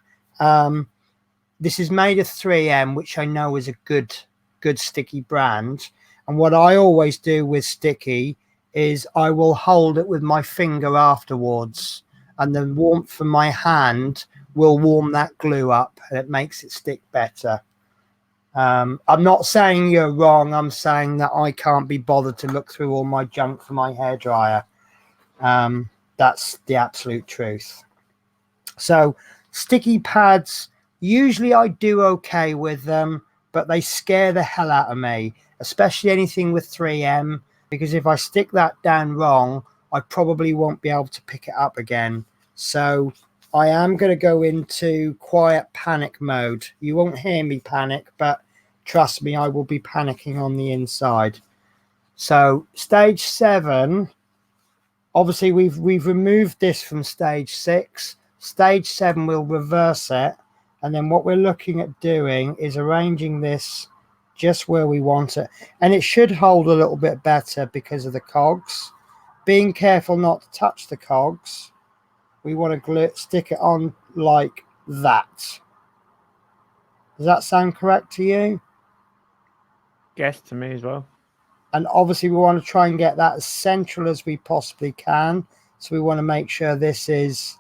This is made of 3M, which I know is a good sticky brand. And what I always do with sticky is I will hold it with my finger afterwards, and the warmth from my hand will warm that glue up, and it makes it stick better. I'm not saying you're wrong. I'm saying that I can't be bothered to look through all my junk for my hairdryer. That's the absolute truth. So sticky pads, usually I do okay with them, but they scare the hell out of me, especially anything with 3M, because if I stick that down wrong, I probably won't be able to pick it up again. So I am going to go into quiet panic mode. You won't hear me panic, but trust me, I will be panicking on the inside. So stage 7, obviously we've removed this from stage 6. Stage 7 will reverse it, and then what we're looking at doing is arranging this just where we want it, and it should hold a little bit better because of the cogs. Being careful not to touch the cogs. We want to stick it on like that. Does that sound correct to you? Yes, to me as well. And obviously we want to try and get that as central as we possibly can. So we want to make sure this is,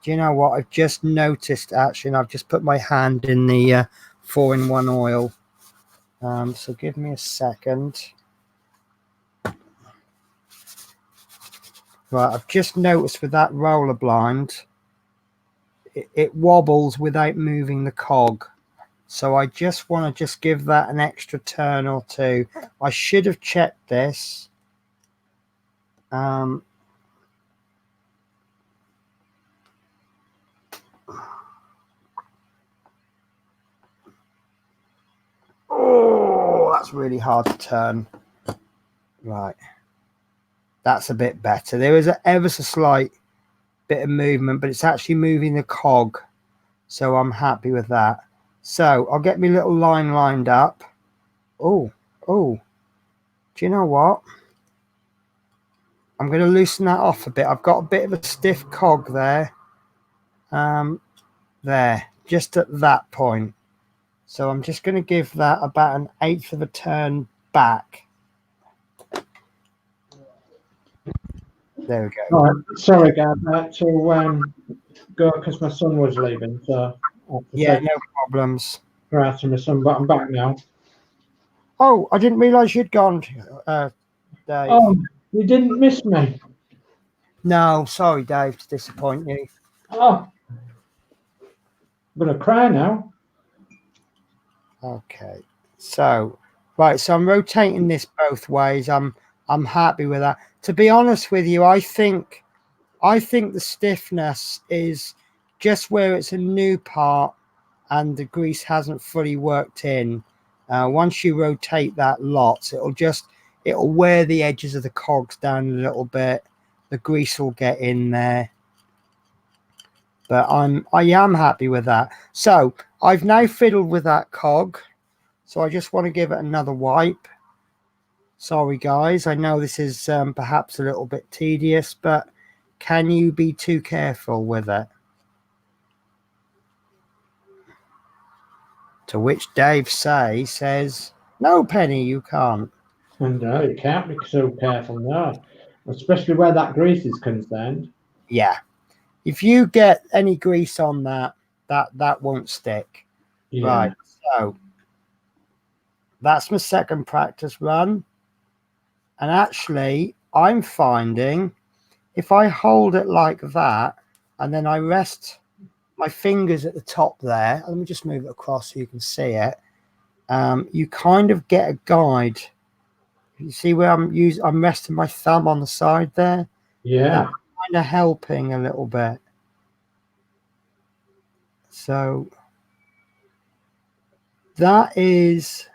do you know what? I've just noticed actually, and I've just put my hand in the 4-in-1 oil. So give me a second. Right, I've just noticed with that roller blind, it wobbles without moving the cog. So I just want to just give that an extra turn or two. I should have checked this. Oh, that's really hard to turn. Right. That's a bit better. There is an ever so slight bit of movement, but it's actually moving the cog. So I'm happy with that. So I'll get my little line lined up. Oh, do you know what? I'm going to loosen that off a bit. I've got a bit of a stiff cog there. There, just at that point. So I'm just going to give that about 1/8 of a turn back. There we go. All right. Sorry, guys, I had to go because my son was leaving. So yeah, no problems. Right to my son, but I'm back now. Oh, I didn't realise you'd gone, Dave. Oh, you didn't miss me. No, sorry, Dave, to disappoint you. Oh, I'm gonna cry now. Okay, so right, so I'm rotating this both ways. I'm happy with that. To be honest with you, I think the stiffness is just where it's a new part and the grease hasn't fully worked in. Once you rotate that lots, it'll wear the edges of the cogs down a little bit. The grease will get in there. But I am happy with that. So I've now fiddled with that cog. So I just want to give it another wipe. Sorry, guys. I know this is perhaps a little bit tedious, but can you be too careful with it? To which Dave says, no, Penny, you can't. No, you can't be so careful, no. Especially where that grease is concerned. Yeah. If you get any grease on that won't stick. Yeah. Right. So that's my second practice run. And actually, I'm finding if I hold it like that and then I rest my fingers at the top there, let me just move it across so you can see it. You kind of get a guide. You see where I'm resting my thumb on the side there? Yeah. That's kind of helping a little bit. So that is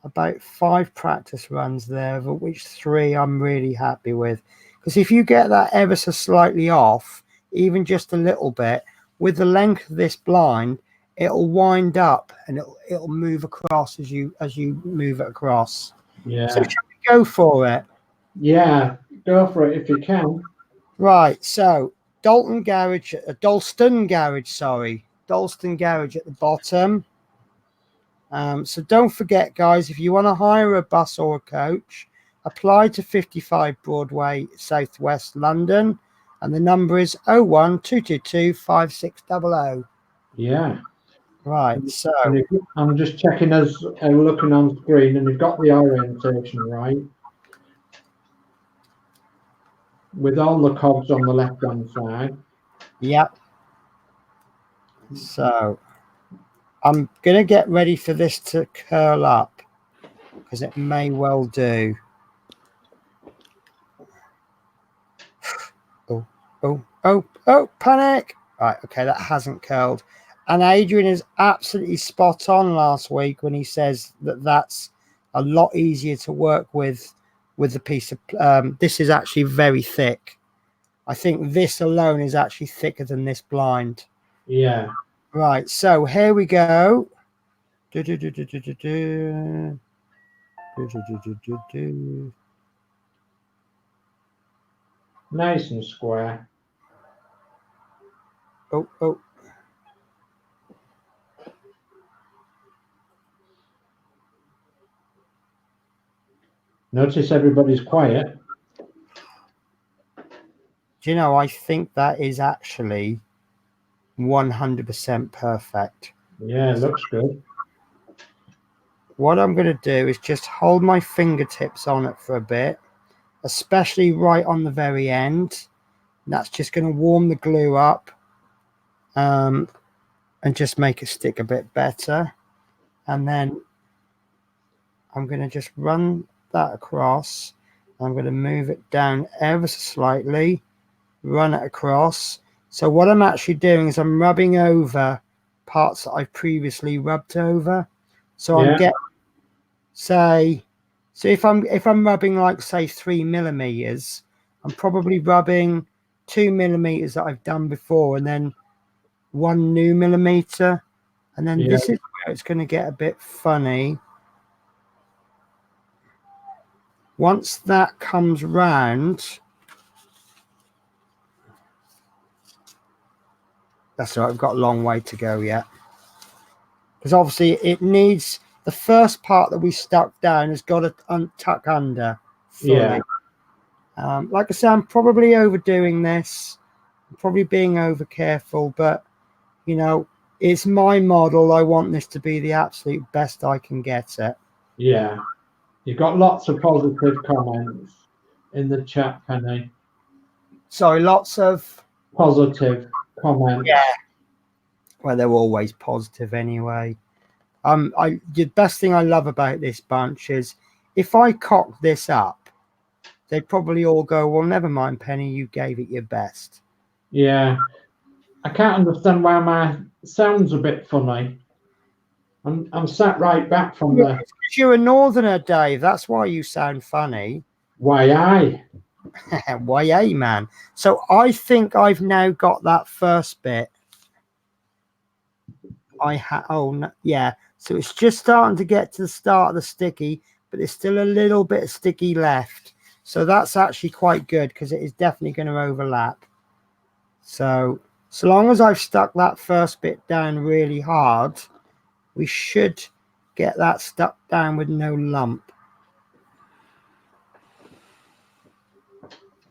about 5 practice runs there, of which 3 I'm really happy with. Because if you get that ever so slightly off, even just a little bit, with the length of this blind, it'll wind up and it'll move across as you move it across. Yeah. So shall we go for it? Yeah, go for it if you can. Right, so Dalston Garage at the bottom. So don't forget, guys, if you want to hire a bus or a coach, apply to 55 Broadway, Southwest London, and the number is 01222 5600. Yeah. Right, so I'm just checking as looking on screen, and you've got the orientation right, with all the cogs on the left-hand side. yep. So I'm gonna get ready for this to curl up because it may well do. Oh, panic! Right, okay, that hasn't curled. And Adrian is absolutely spot on last week when he says that that's a lot easier to work with the piece of. This is actually very thick. I think this alone is actually thicker than this blind. Yeah. Right, so here we go. Do, do, do, do, do, do, do. Do, do, do, do, do, do. Nice and square. Oh. Notice everybody's quiet. Do you know, I think that is actually 100% perfect. Yeah, looks good. What I'm going to do is just hold my fingertips on it for a bit, especially right on the very end. That's just going to warm the glue up and just make it stick a bit better. And then I'm going to just run that across. I'm going to move it down ever so slightly, run it across. So what I'm actually doing is I'm rubbing over parts that I've previously rubbed over. So I'm getting, say, so if I'm rubbing like say 3 millimeters, I'm probably rubbing 2 millimeters that I've done before, and then 1 new millimeter, and then this is where it's going to get a bit funny. Once that comes round, that's all right, I've got a long way to go yet. Because obviously it needs, the first part that we stuck down has got to tuck under fully. Yeah. Like I said, I'm probably overdoing this. I'm probably being over careful, but you know, it's my model. I want this to be the absolute best I can get it. Yeah. You've got lots of positive comments in the chat, Penny. Sorry, lots of positive comments. Yeah. Well, they're always positive anyway. The best thing I love about this bunch is if I cock this up, they'd probably all go, well, never mind, Penny, you gave it your best. Yeah. I can't understand why my sound's a bit funny. I'm sat right back from the... Because you're a northerner, Dave. That's why you sound funny. Why, Why, man. So I think I've now got that first bit. Yeah. So it's just starting to get to the start of the sticky, but there's still a little bit of sticky left. So that's actually quite good because it is definitely going to overlap. So long as I've stuck that first bit down really hard, we should get that stuck down with no lump.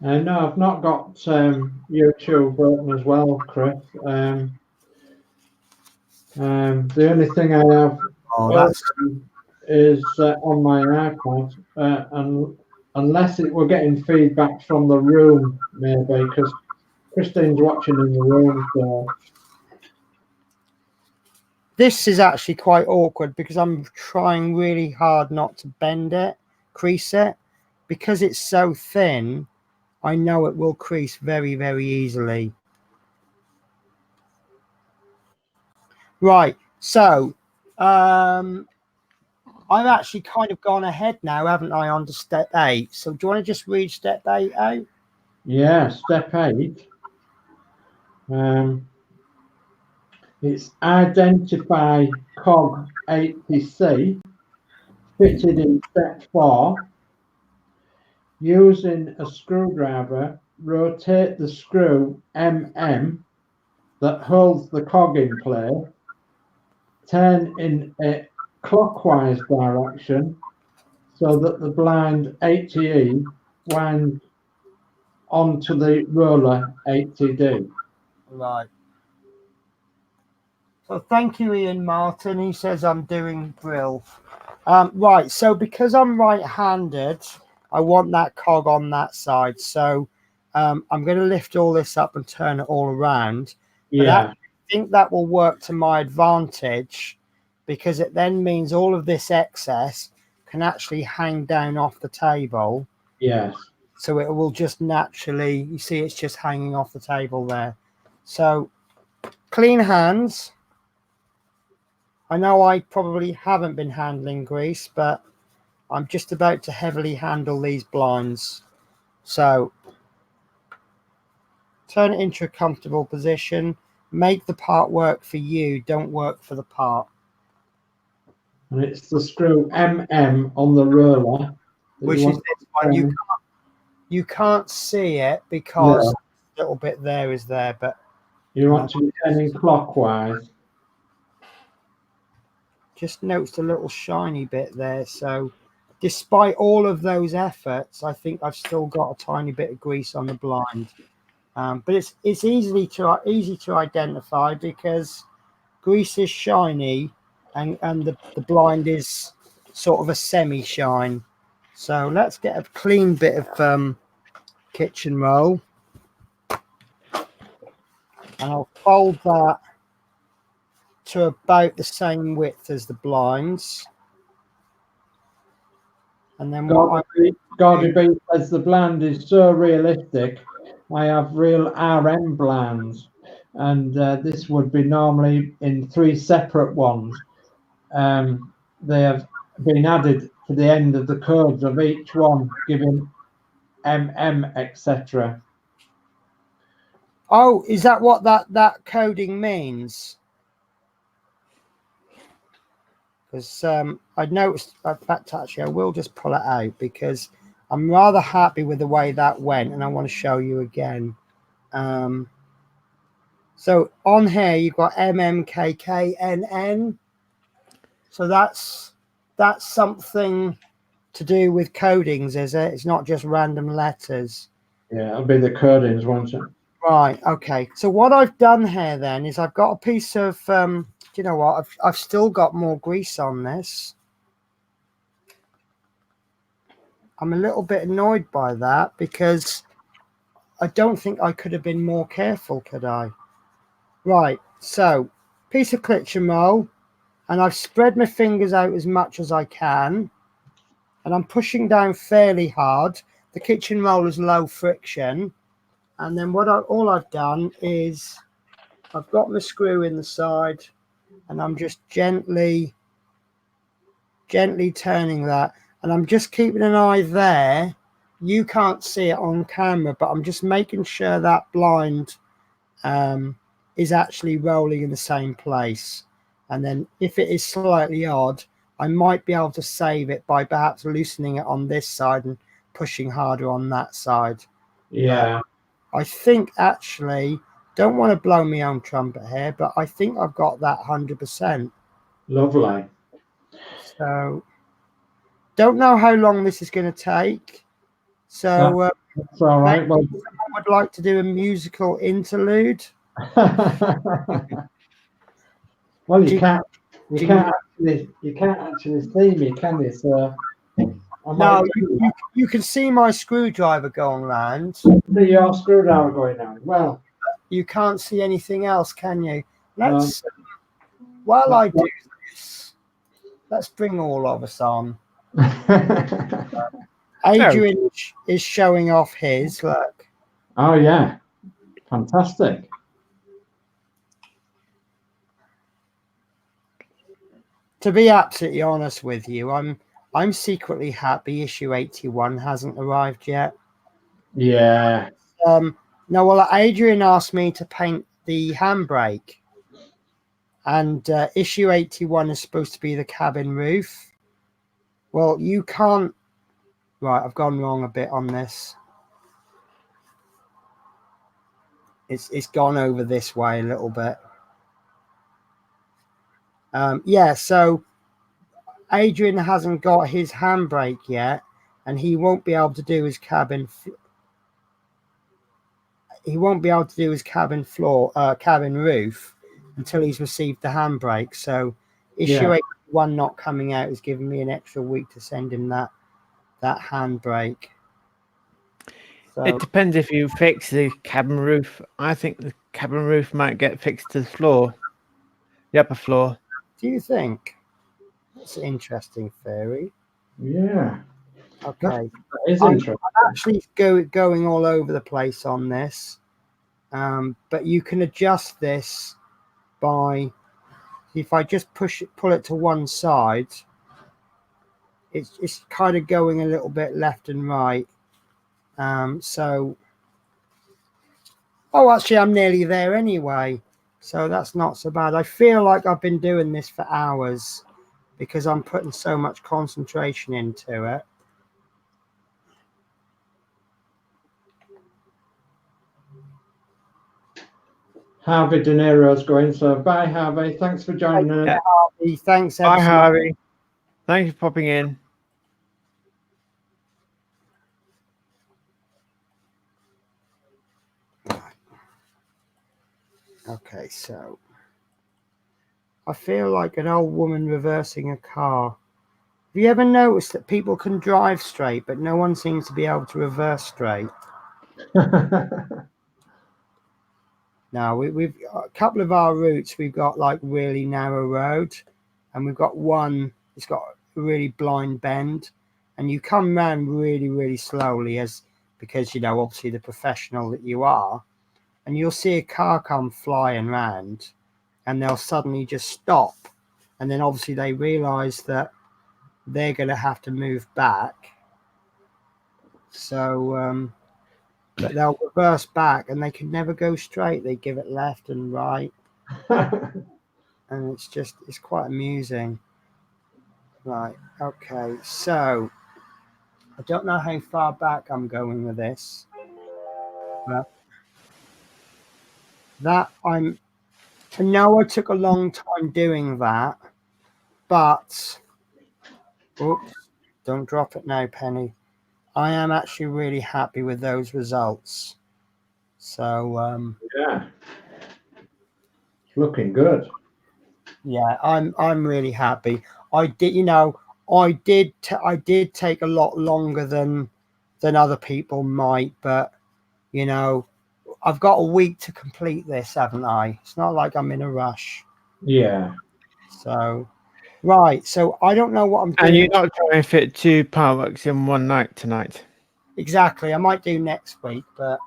No, I've not got YouTube open as well, Chris. The only thing I have is on my iPad, and unless we're getting feedback from the room, maybe, because Christine's watching in the room. So. This is actually quite awkward because I'm trying really hard not to bend it, crease it. Because it's so thin, I know it will crease very, very easily. Right, so I've actually kind of gone ahead now, haven't I, on to step 8. So do you want to just read step 8 out? Yeah, step 8. It's identify cog 80C, fitted in step 4. Using a screwdriver, rotate the screw MM that holds the cog in place, turn in a clockwise direction so that the blind 80E winds onto the roller 80D. Right. So thank you, Ian Martin. He says I'm doing brill. Right, so because I'm right-handed, I want that cog on that side. So I'm going to lift all this up and turn it all around. But Yeah, I think that will work to my advantage, because it then means all of this excess can actually hang down off the table. yes. So it will just naturally, you see, it's just hanging off the table there. So clean hands. I know I probably haven't been handling grease, but I'm just about to heavily handle these blinds. So turn it into a comfortable position. Make the part work for you. Don't work for the part. And it's the screw MM on the roller. that Which you is want this one. to You can't see it because No, a little bit there is there, but you want to be turning clockwise. just noticed a little shiny bit there. So despite all of those efforts, I think I've still got a tiny bit of grease on the blind. But it's easy to identify because grease is shiny and the blind is sort of a semi shine. So let's get a clean bit of kitchen roll, and I'll fold that to about the same width as the blinds. And then Gaudy B says the blind is so realistic. I have real RM blinds, and this would be normally in 3 separate ones. They have been added to the end of the codes of each one, giving etc. Oh, is that what that coding means? Because I noticed, in fact, actually, I will just pull it out because I'm rather happy with the way that went, and I want to show you again. So on here, you've got MMKKNN. So that's something to do with codings, is it? It's not just random letters. Yeah, it'll be the codings, won't it? Right. Okay. So what I've done here then is I've got a piece of, do you know what? I've still got more grease on this. I'm a little bit annoyed by that because I don't think I could have been more careful, could I? Right. So piece of kitchen roll, and I've spread my fingers out as much as I can, and I'm pushing down fairly hard. The kitchen roll is low friction, and then all I've done is I've got my screw in the side, and I'm just gently turning that, and I'm just keeping an eye there. You can't see it on camera, but I'm just making sure that blind is actually rolling in the same place. And then if it is slightly odd, I might be able to save it by perhaps loosening it on this side and pushing harder on that side. Yeah. But I think actually, don't want to blow my own trumpet here, but I think I've got that 100%. Lovely. So don't know how long this is going to take. So That's all right. Well, someone would like to do a musical interlude. well, you can't actually see me, can you? So No, you can see my screwdriver going round. see your screwdriver going on. Well, You can't see anything else, can you? While I do this, let's bring all of us on. Adrian is showing off his. Look. Oh yeah, fantastic. To be absolutely honest with you, I'm secretly happy issue 81 hasn't arrived yet. Yeah. No, well, Adrian asked me to paint the handbrake, and issue 81 is supposed to be the cabin roof. Well, you can't. Right, I've gone wrong a bit on this. It's gone over this way a little bit. Yeah, so Adrian hasn't got his handbrake yet, and he won't be able to do his cabin. He won't be able to do his cabin floor, cabin roof, until he's received the handbrake. So issue Yeah. 81 not coming out is giving me an extra week to send him that handbrake. So It depends if you fix the cabin roof. I think the cabin roof might get fixed to the floor, the upper floor. do you think? That's an interesting theory. Yeah. Okay. That is I'm interesting. actually going all over the place on this. But you can adjust this by, if I just pull it to one side, it's kind of going a little bit left and right. So, oh, actually, I'm nearly there anyway. So that's not so bad. I feel like I've been doing this for hours because I'm putting so much concentration into it. Harvey De Niro's going. So bye, Harvey. Thanks for joining us. Yeah. Harvey, thanks, ever Bye, so much. Harvey. Thank you for popping in. Okay, so I feel like an old woman reversing a car. Have you ever noticed that people can drive straight, but no one seems to be able to reverse straight? Now, we've a couple of our routes, we've got like really narrow road, and we've got one, it's got a really blind bend, and you come round really, really slowly because, you know, obviously the professional that you are, and you'll see a car come flying round, and they'll suddenly just stop, and then obviously they realise that they're going to have to move back. So, but they'll reverse back and they can never go straight. They give it left and right. And it's quite amusing. Right. Okay. So I don't know how far back I'm going with this. But I know I took a long time doing that, but oops, don't drop it now, Penny. I am actually really happy with those results. So Yeah. It's looking good. yeah, I'm really happy. I did take a lot longer than other people might, but you know, I've got a week to complete this, haven't I? It's not like I'm in a rush. Yeah. So right, so I don't know what I'm doing. And you're not trying to fit 2 partworks in one night tonight. Exactly. I might do next week, but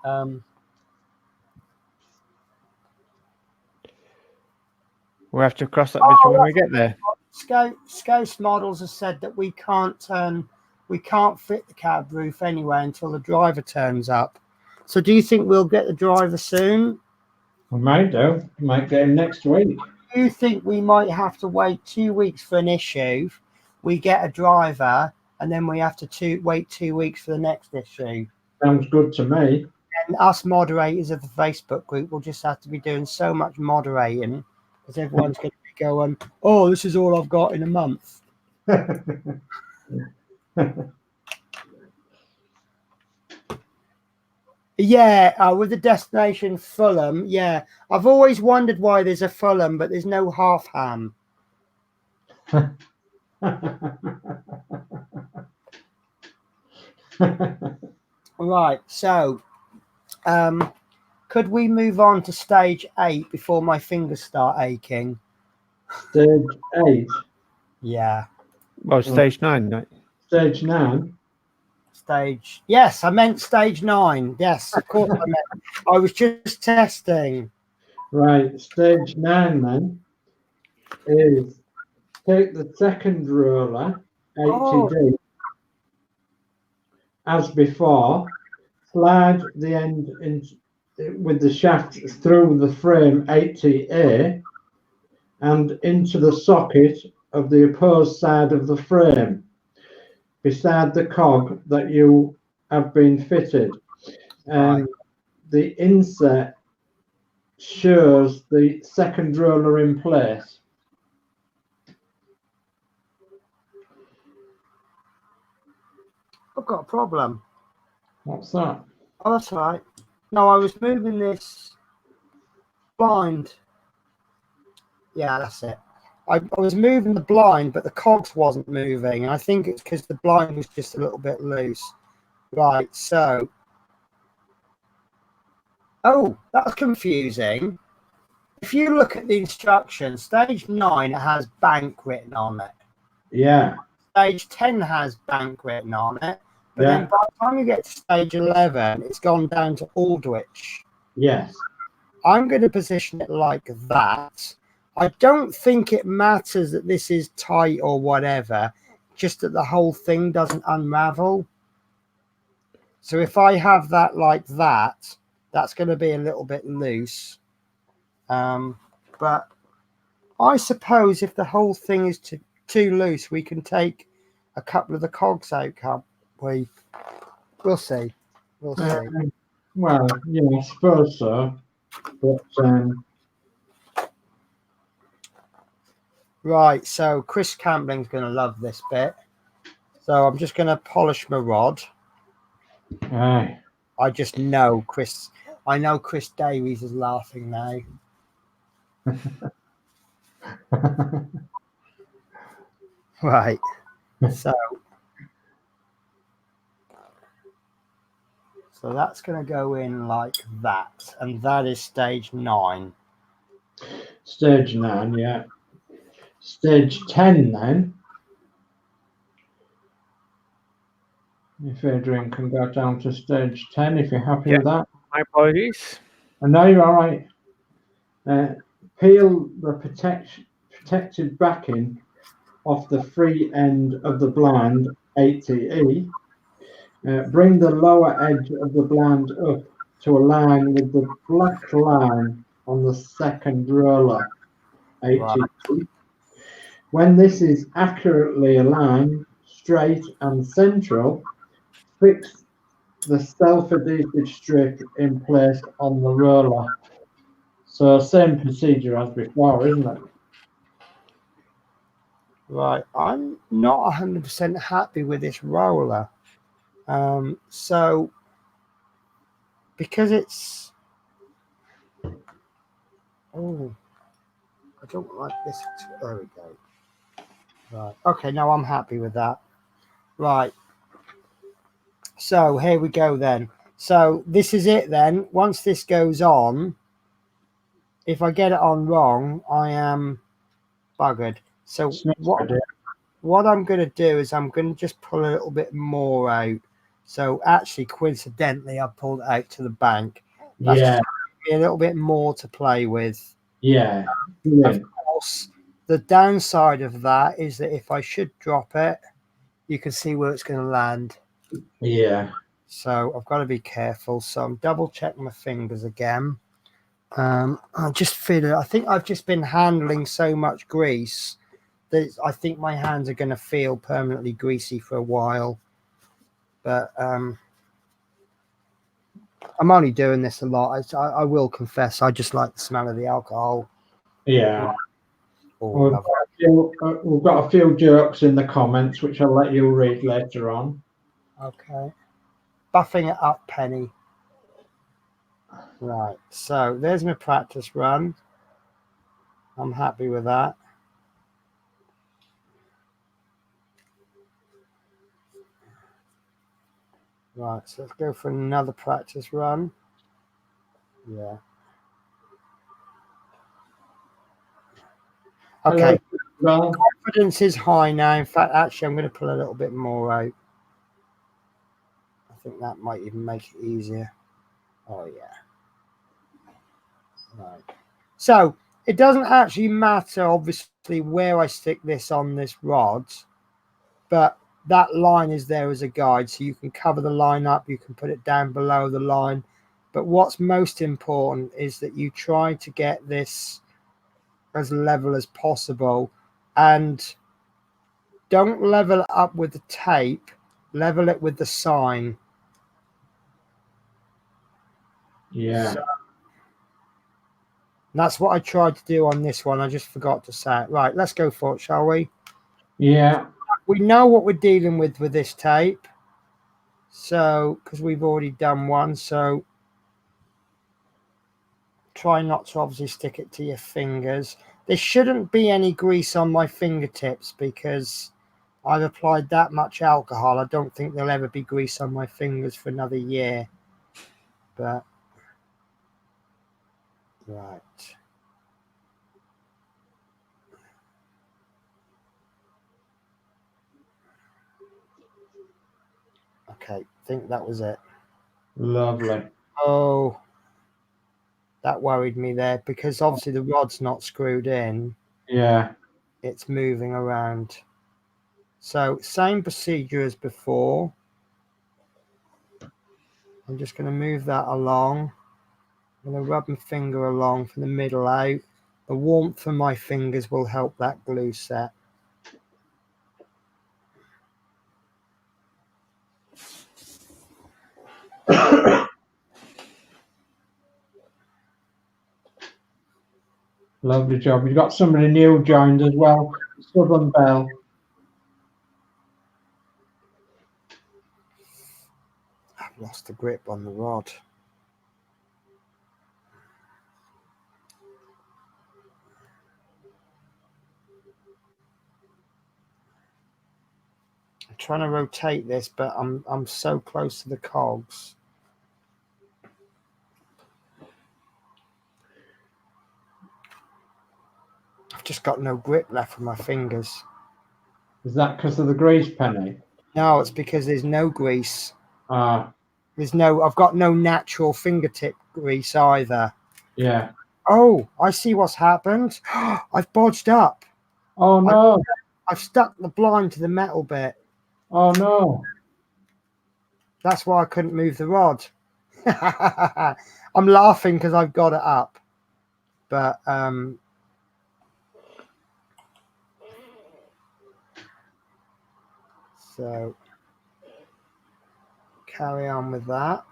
We'll have to cross that bridge when we get there. Scouse Models has said that we can't fit the cab roof anyway until the driver turns up. So do you think we'll get the driver soon? We might do. We might get him next week. Do you think we might have to wait 2 weeks for an issue? We get a driver and then we have to wait 2 weeks for the next issue. Sounds good to me. And us moderators of the Facebook group will just have to be doing so much moderating because everyone's going to be going, oh, this is all I've got in a month. Yeah, with the destination Fulham. Yeah, I've always wondered why there's a Fulham, but there's no half ham. Right, so could we move on to stage 8 before my fingers start aching? Stage 8. Yeah. Well, stage 9, right? Stage 9. Yes, I meant stage 9. Yes, of course I meant. I was just testing. Right, stage 9 then is take the second roller, 80D, as before, slide the end with the shaft through the frame 80A and into the socket of the opposed side of the frame, beside the cog that you have been fitted. Right. The inset shows the second roller in place. I've got a problem. What's that? Oh, that's right. No, I was moving this blind. Yeah, that's it. I was moving the blind, but the cogs wasn't moving. And I think it's because the blind was just a little bit loose. Right, so. Oh, that's confusing. If you look at the instructions, stage 9 has bank written on it. Yeah. Stage 10 has bank written on it. But Yeah. then by the time you get to stage 11, it's gone down to Aldwych. Yes. I'm going to position it like that. I don't think it matters that this is tight or whatever, just that the whole thing doesn't unravel. So if I have that like that, that's going to be a little bit loose. But I suppose if the whole thing is too loose, we can take a couple of the cogs out, can't we? We'll see. We'll see. Well, yeah, I suppose so. But Right, so Chris Campling's going to love this bit. So I'm just going to polish my rod. aye. I just know Chris. I know Chris Davies is laughing now. Right. So that's going to go in like that, and that is stage 9. Stage 9, yeah. Stage 10 then. If Adrian can go down to stage 10, if you're happy Yeah. with that. My apologies. And now you're all right. Peel the protected backing off the free end of the blind 80E. Bring the lower edge of the blind up to align with the black line on the second roller 80E. Right. When this is accurately aligned, straight and central, fix the self-adhesive strip in place on the roller. So same procedure as before, isn't it? Right. I'm not 100% happy with this roller. So because it's I don't like this. There we go. Right. Okay, no, I'm happy with that. Right. So here we go then. So this is it then. Once this goes on, if I get it on wrong, I am buggered. So what I'm going to do is I'm going to just pull a little bit more out. So actually, coincidentally, I pulled it out to the bank. That's Yeah. a little bit more to play with. Yeah. Of course, the downside of that is that if I should drop it, you can see where it's going to land. Yeah. So I've got to be careful. So I'm double checking my fingers again. I just feel it. I think I've just been handling so much grease that I think my hands are going to feel permanently greasy for a while. But I'm only doing this a lot. I will confess, I just like the smell of the alcohol. Yeah. Oh, We've got a few jokes in the comments, which I'll let you read later on. okay. Buffing it up, Penny. Right. So there's my practice run. I'm happy with that. Right. So let's go for another practice run. Yeah. Okay. Hello. Confidence is high now. In fact, actually, I'm going to pull a little bit more out. I think that might even make it easier. Oh, yeah. Right. So it doesn't actually matter, obviously, where I stick this on this rod, but that line is there as a guide. So you can cover the line up, you can put it down below the line. But what's most important is that you try to get this as level as possible, and don't level it up with the tape, level it with the sign. Yeah. So that's what I tried to do on this one. I just forgot to say it. Right, let's go for it, shall we? Yeah. We know what we're dealing with this tape. So, because we've already done one, so try not to obviously stick it to your fingers. There shouldn't be any grease on my fingertips because I've applied that much alcohol. I don't think there'll ever be grease on my fingers for another year. But, right. Okay, I think that was it. Lovely. Oh, that worried me there because obviously the rod's not screwed in. Yeah. It's moving around. So same procedure as before. I'm just going to move that along. I'm going to rub my finger along from the middle out. The warmth from my fingers will help that glue set. Lovely job. You've got somebody new joined as well, Southern Bell. I've lost the grip on the rod. I'm trying to rotate this, but I'm so close to the cogs. I've just got no grip left with my fingers. Is that because of the grease penny? No, it's because there's no grease. Ah, I've got no natural fingertip grease either. yeah. Oh, I see what's happened. I've bodged up. Oh no. I've stuck the blind to the metal bit. Oh no. That's why I couldn't move the rod. I'm laughing because I've got it up. But so carry on with that.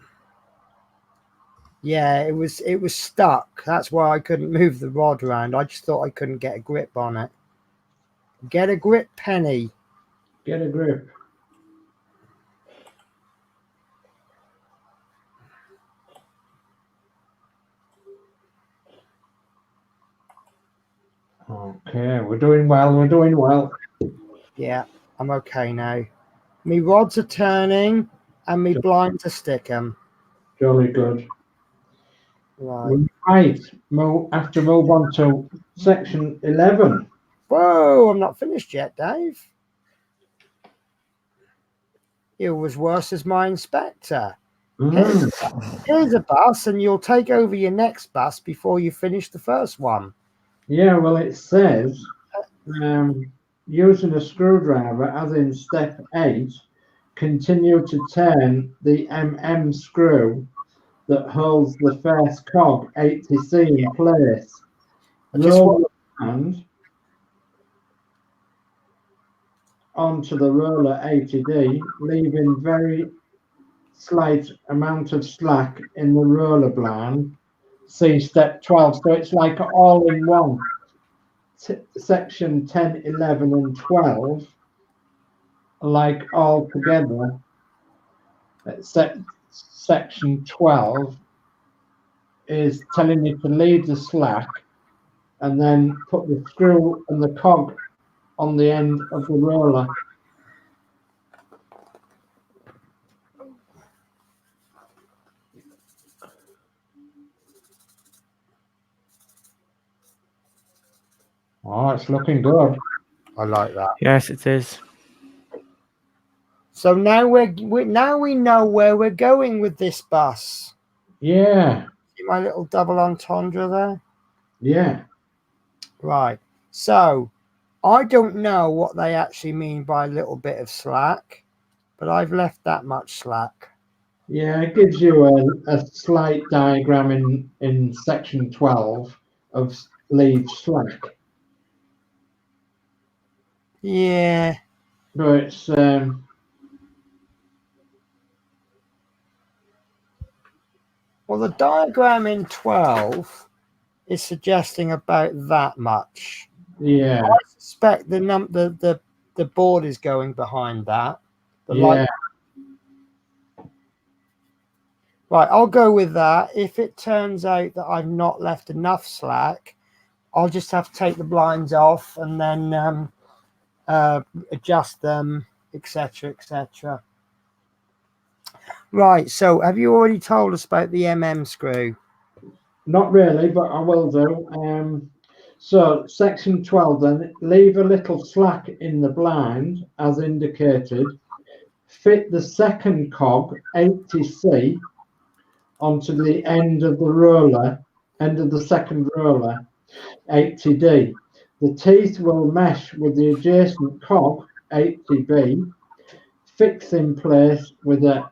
Yeah, it was stuck. That's why I couldn't move the rod around. I just thought I couldn't get a grip on it. Get a grip, Penny. Get a grip. Okay, we're doing well. We're doing well. Yeah, I'm okay now. Me rods are turning and me blinds are sticking. Jolly good. Right. Right. Have to move on to section 11. Whoa, I'm not finished yet, Dave. You was worse as my inspector. Here's a bus, and you'll take over your next bus before you finish the first one. Yeah, well, it says using a screwdriver, as in step 8, continue to turn the screw that holds the first cog 80C in place. Roll the hand onto the roller 80D, leaving very slight amount of slack in the roller blind. See step 12. So it's like all in one. Section 10, 11, and 12, like all together. Section 12 is telling you to leave the slack and then put the screw and the cog on the end of the roller. Oh, it's looking good. I like that. Yes, it is. So now now we know where we're going with this bus. Yeah. See my little double entendre there? Yeah. Right. So I don't know what they actually mean by a little bit of slack, but I've left that much slack. Yeah, it gives you a slight diagram in section 12 of leave slack. Yeah. But it's Well, the diagram in 12 is suggesting about that much. yeah. I suspect the board is going behind that. Yeah. Right, I'll go with that. If it turns out that I've not left enough slack, I'll just have to take the blinds off and then adjust them, etc., etc. Right, so have you already told us about the screw? Not really, but I will do. So section 12 then, leave a little slack in the blind as indicated. Fit the second cog 80C onto the end of the roller, end of the second roller 80D. The teeth will mesh with the adjacent cog 80B. Fix in place with a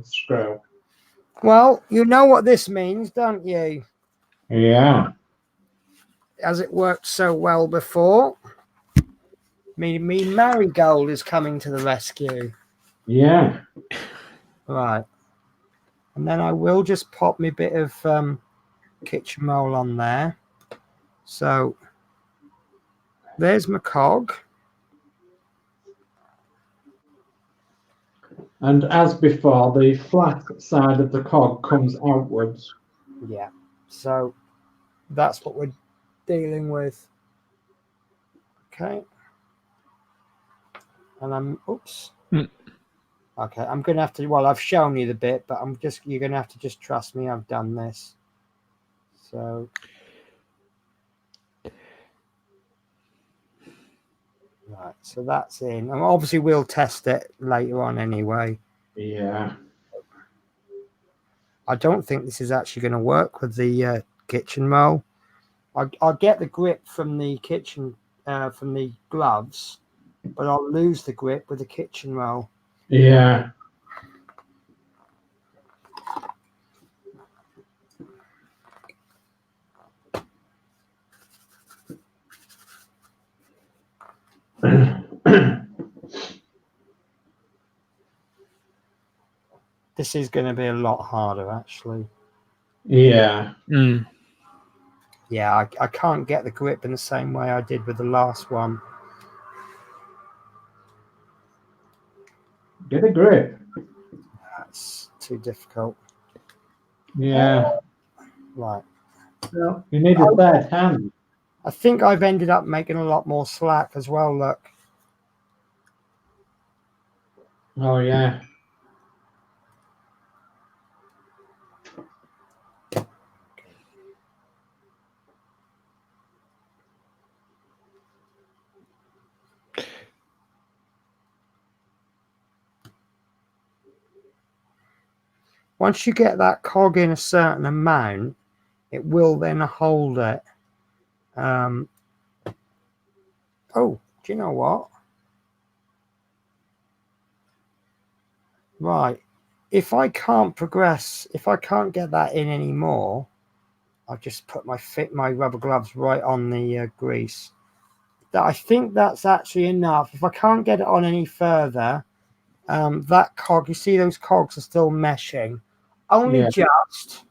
screw. Well, you know what this means, don't you? Yeah. As it worked so well before. Me Marigold is coming to the rescue. Yeah. Right. And then I will just pop me bit of kitchen roll on there. So there's my cog. And as before, the flat side of the cog comes outwards. Yeah. So that's what we're dealing with. Okay. And I'm, oops. Okay, I'm going to have to, well, I've shown you the bit, but you're going to have to just trust me. I've done this. So. Right, so that's in. And obviously we'll test it later on anyway. Yeah. I don't think this is actually going to work with the kitchen roll. I'll get the grip from the kitchen, from the gloves, but I'll lose the grip with the kitchen roll. Yeah. This is going to be a lot harder, actually. Yeah. Yeah, I can't get the grip in the same way I did with the last one. Get a grip. That's too difficult. Yeah. Right. Well, you need a third hand. I think I've ended up making a lot more slack as well, look. Oh, yeah. Once you get that cog in a certain amount, it will then hold it. Oh, do you know what? Right. If I can't progress, if I can't get that in anymore, I'll just put my rubber gloves right on the grease. I think that's actually enough. If I can't get it on any further, that cog, you see those cogs are still meshing. Only just.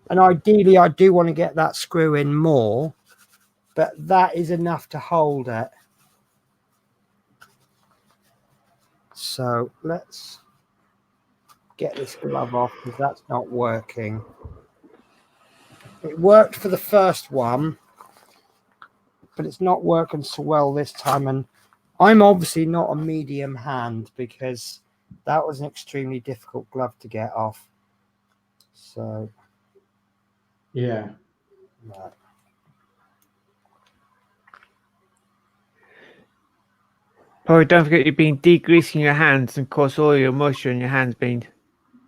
And ideally, I do want to get that screw in more, but that is enough to hold it. So let's get this glove off because that's not working. It worked for the first one, but it's not working so well this time. And I'm obviously not a medium hand because that was an extremely difficult glove to get off. So, yeah. Right. Probably don't forget you've been degreasing your hands, and of course all your moisture in your hands being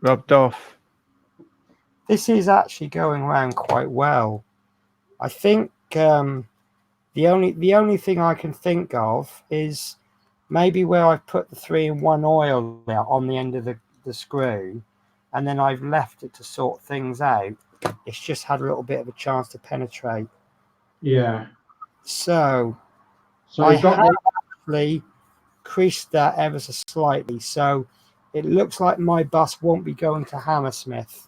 rubbed off. This is actually going around quite well. I think the only thing I can think of is maybe where I've put the 3-in-1 oil on the end of the screw, and then I've left it to sort things out. It's just had a little bit of a chance to penetrate. Yeah. So I have actually creased that ever so slightly, so it looks like my bus won't be going to Hammersmith.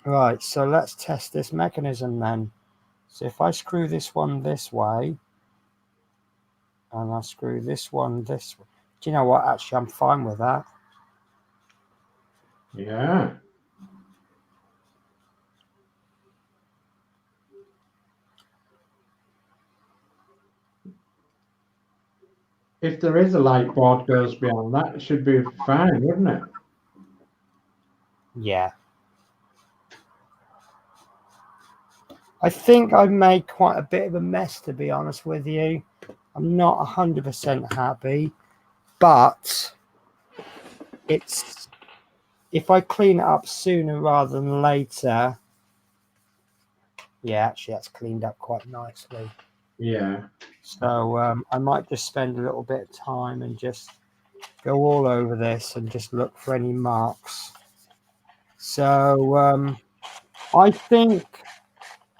Right, so let's test this mechanism then. So if I screw this one this way, and I screw this one this way, do you know what? Actually, I'm fine with that. Yeah. if there is a light board goes beyond that, it should be fine, wouldn't it? Yeah. I think I've made quite a bit of a mess, to be honest with you. I'm not 100% happy, but it's if I clean it up sooner rather than later. Yeah, actually, that's cleaned up quite nicely. Yeah. So I might just spend a little bit of time and just go all over this and just look for any marks. So I think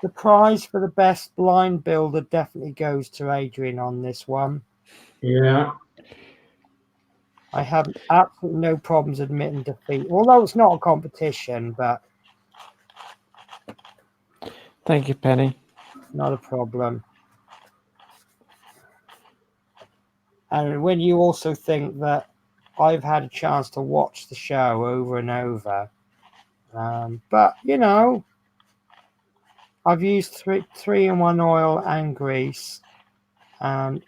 the prize for the best blind builder definitely goes to Adrian on this one. Yeah. I have absolutely no problems admitting defeat, although it's not a competition, but Thank you, Penny. not a problem. And when you also think that I've had a chance to watch the show over and over, but you know, I've used 3-in-1 oil and grease, and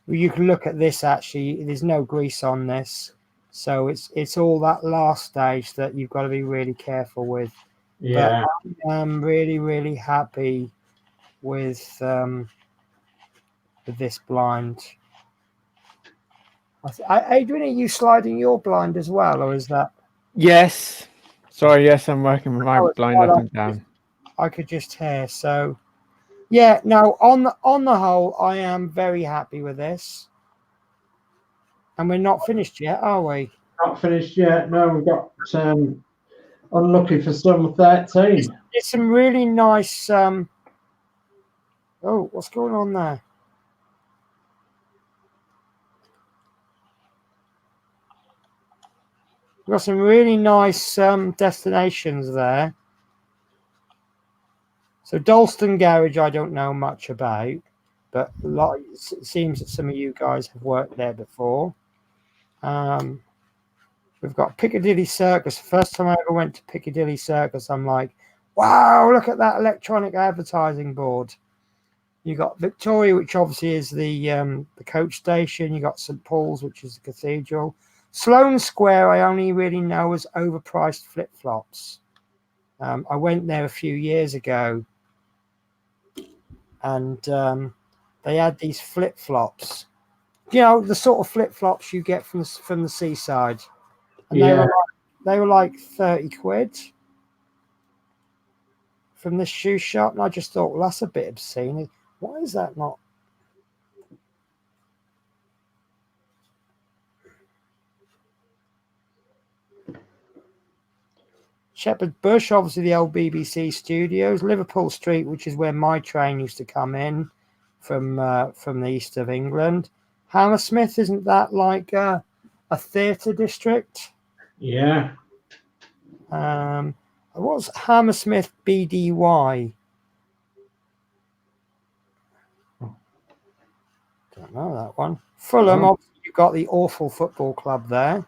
you can look at this. Actually, there's no grease on this, so it's all that last stage that you've got to be really careful with. Yeah. But I'm really happy with this blind. Adrian, are you sliding your blind as well, or is that? Yes. Sorry, yes, I'm working with my Oh, it's blind quite up and down. I could just hear. So, yeah. No, on the whole, I am very happy with this, and we're not finished yet, are we? Not finished yet. No, we've got unlucky for sum 13. It's some really nice. Oh, what's going on there? We've got some really nice destinations there. So Dalston Garage, I don't know much about, but it seems that some of you guys have worked there before. We've got Piccadilly Circus. First time I ever went to Piccadilly Circus, I'm like, wow, look at that electronic advertising board. You got Victoria, which obviously is the coach station. You got St Paul's, which is the cathedral. Sloane Square, I only really know as overpriced flip-flops. I went there a few years ago, and they had these flip-flops. You know, the sort of flip-flops you get from the seaside. And they were like 30 quid from this shoe shop. And I just thought, well, that's a bit obscene. Why is that not? Shepherd's Bush, obviously the old BBC studios. Liverpool Street, which is where my train used to come in from the east of England. Hammersmith, isn't that like a theatre district? Yeah. What's Hammersmith BDY? Don't know that one. Fulham, obviously you've got the awful football club there.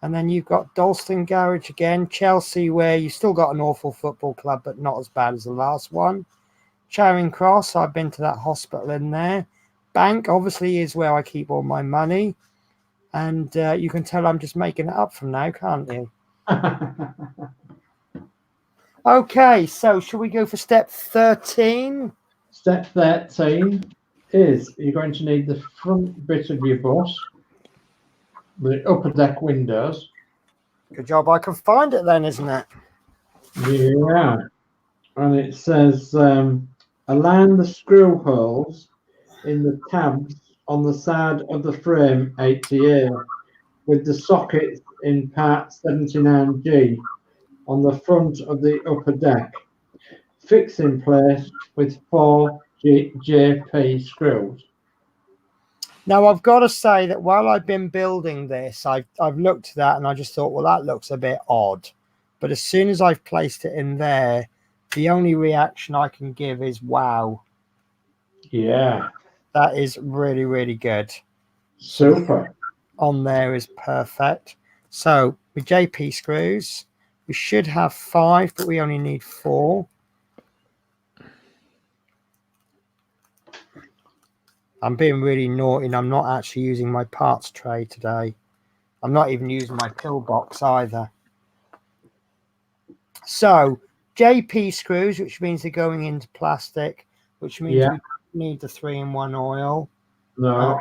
And then you've got Dalston Garage again. Chelsea, where you still got an awful football club, but not as bad as the last one. Charing Cross, I've been to that hospital in there. Bank, obviously, is where I keep all my money. And you can tell I'm just making it up from now, can't you? Okay, so shall we go for step 13? Step 13 is you're going to need the front bit of your bus, the upper deck windows. Good job I can find it then, isn't it? Yeah. And it says align the screw holes in the tabs on the side of the frame 80A with the sockets in part 79G on the front of the upper deck. Fix in place with 4 JP screws. Now, I've got to say that while I've been building this, I've looked at that and I just thought, well, that looks a bit odd. But as soon as I've placed it in there, the only reaction I can give is, wow. Yeah. That is really good. Super. On there is perfect. So with JP screws, we should have 5, but we only need 4. I'm being really naughty and I'm not actually using my parts tray today. I'm not even using my pillbox either. So JP screws, which means they're going into plastic, which means we need the 3-in-1 oil. No.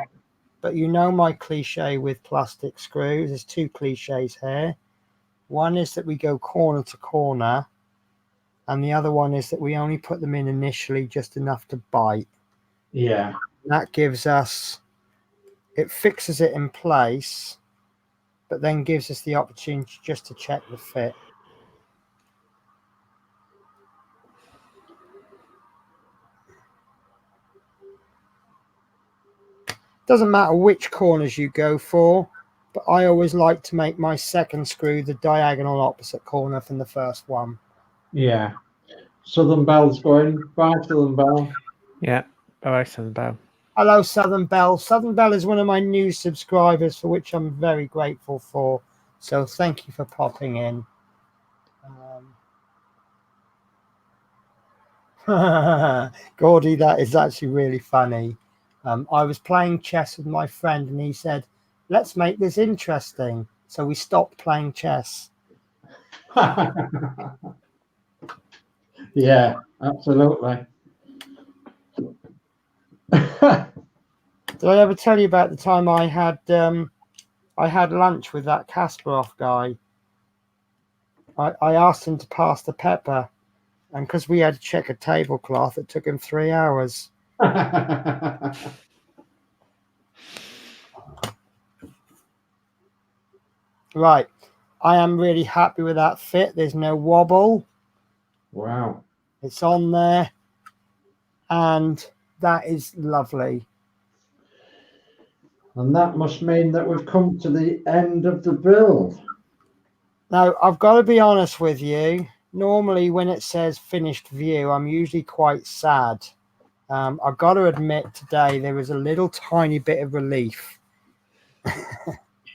But you know my cliche with plastic screws. There's 2 cliches here. One is that we go corner to corner, and the other one is that we only put them in initially just enough to bite. Yeah. That gives us, it fixes it in place, but then gives us the opportunity just to check the fit. Doesn't matter which corners you go for, but I always like to make my second screw the diagonal opposite corner from the first one. Yeah. Southern Bell's going. Bye, Southern Bell. Yeah. Bye, Southern Bell. Hello, Southern Bell. Southern Bell is one of my new subscribers, for which I'm very grateful for. So thank you for popping in. Gordy, that is actually really funny. I was playing chess with my friend and he said, let's make this interesting. So we stopped playing chess. Yeah, absolutely. Did I ever tell you about the time I had lunch with that Kasparov guy? I asked him to pass the pepper, and because we had to check a tablecloth, it took him 3 hours. Right, I am really happy with that fit. There's no wobble. Wow. It's on there, and that is lovely. And that must mean that we've come to the end of the build. Now, I've got to be honest with you. Normally, when it says finished view, I'm usually quite sad. I've got to admit today there was a little tiny bit of relief.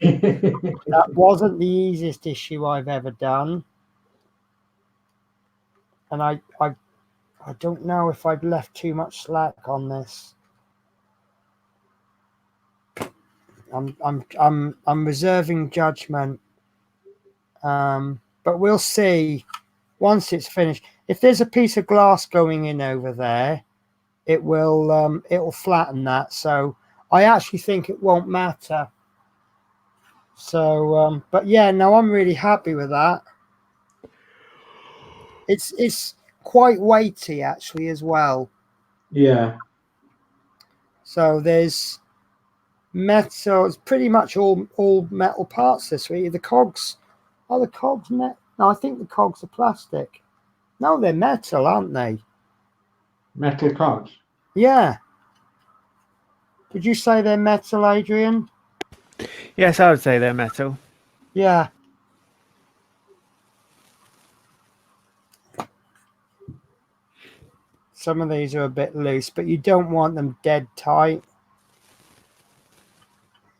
That wasn't the easiest issue I've ever done. And I don't know if I've left too much slack on this. I'm reserving judgment. But we'll see once it's finished. If there's a piece of glass going in over there, it'll flatten that. So I actually think it won't matter. So, but yeah, no, I'm really happy with that. It's quite weighty actually as well. Yeah. So there's metal. It's pretty much all metal parts this week. The cogs, are the cogs metal? No, I think the cogs are plastic. No, they're metal, aren't they? Metal cogs. Yeah. Did you say they're metal, Adrian? Yes, I would say they're metal. Yeah. Some of these are a bit loose, but you don't want them dead tight.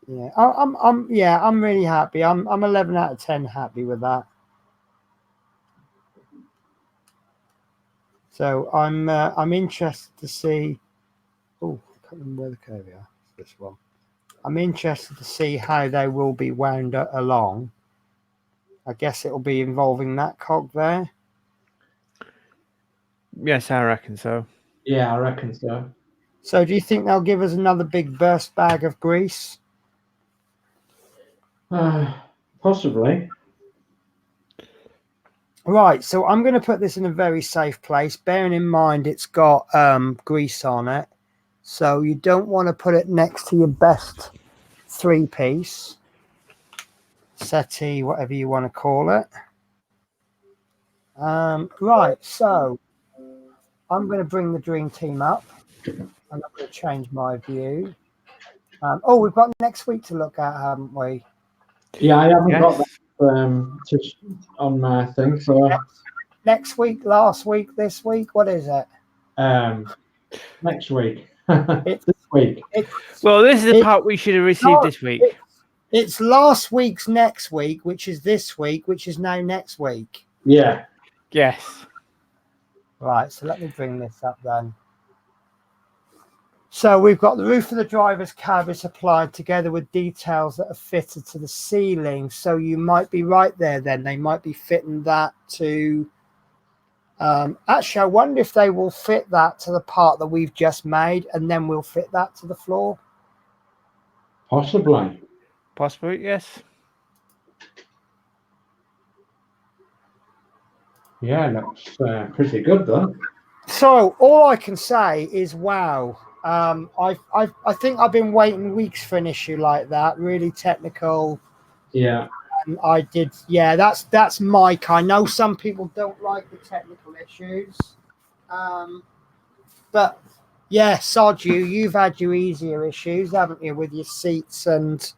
Yeah, I'm really happy. I'm 11 out of 10 happy with that. So I'm interested to see. Oh, I can't remember where the curve are. This one. I'm interested to see how they will be wound along. I guess it'll be involving that cog there. Yes, I reckon so. Yeah, I reckon so. So do you think they'll give us another big burst bag of grease? Possibly. Right, so I'm going to put this in a very safe place, bearing in mind it's got grease on it. So you don't want to put it next to your best 3-piece, settee, whatever you want to call it. Right, so I'm going to bring the dream team up. I'm not going to change my view. Oh, we've got next week to look at, haven't we? Yeah, I haven't got that on my thing. So next week, last week, this week, what is it? Next week. This week. Well, this is the part we should have received this week. It's last week's next week, which is this week, which is now next week. Yeah. Yes. Right, so let me bring this up then. So we've got the roof of the driver's cab is supplied together with details that are fitted to the ceiling. So you might be right there then. They might be fitting that to... actually, I wonder if they will fit that to the part that we've just made, and then we'll fit that to the floor. Possibly. Possibly, yes. Yeah, looks pretty good though. So all I can say is, wow. I think I've been waiting weeks for an issue like that, really technical. Yeah. And I did, yeah. That's Mike. I know some people don't like the technical issues, but yeah, sod you. You've had your easier issues, haven't you, with your seats and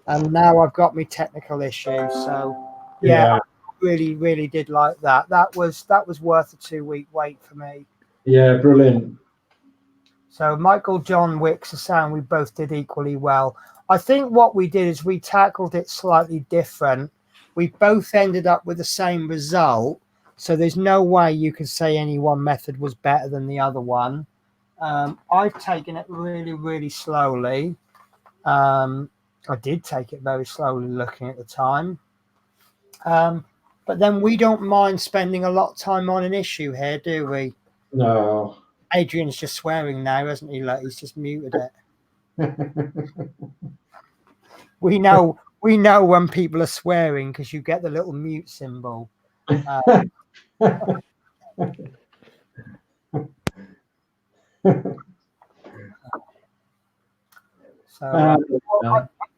now I've got my technical issues. So yeah, I really did like that. That was worth a 2-week wait for me. Yeah, brilliant. So Michael John Wicks, a sound we both did equally well. I think what we did is we tackled it slightly different. We both ended up with the same result. So there's no way you can say any one method was better than the other one. I've taken it really slowly. I did take it very slowly looking at the time. But then we don't mind spending a lot of time on an issue here, do we? No. Adrian's just swearing now, hasn't he? Like, he's just muted it. We know when people are swearing because you get the little mute symbol. So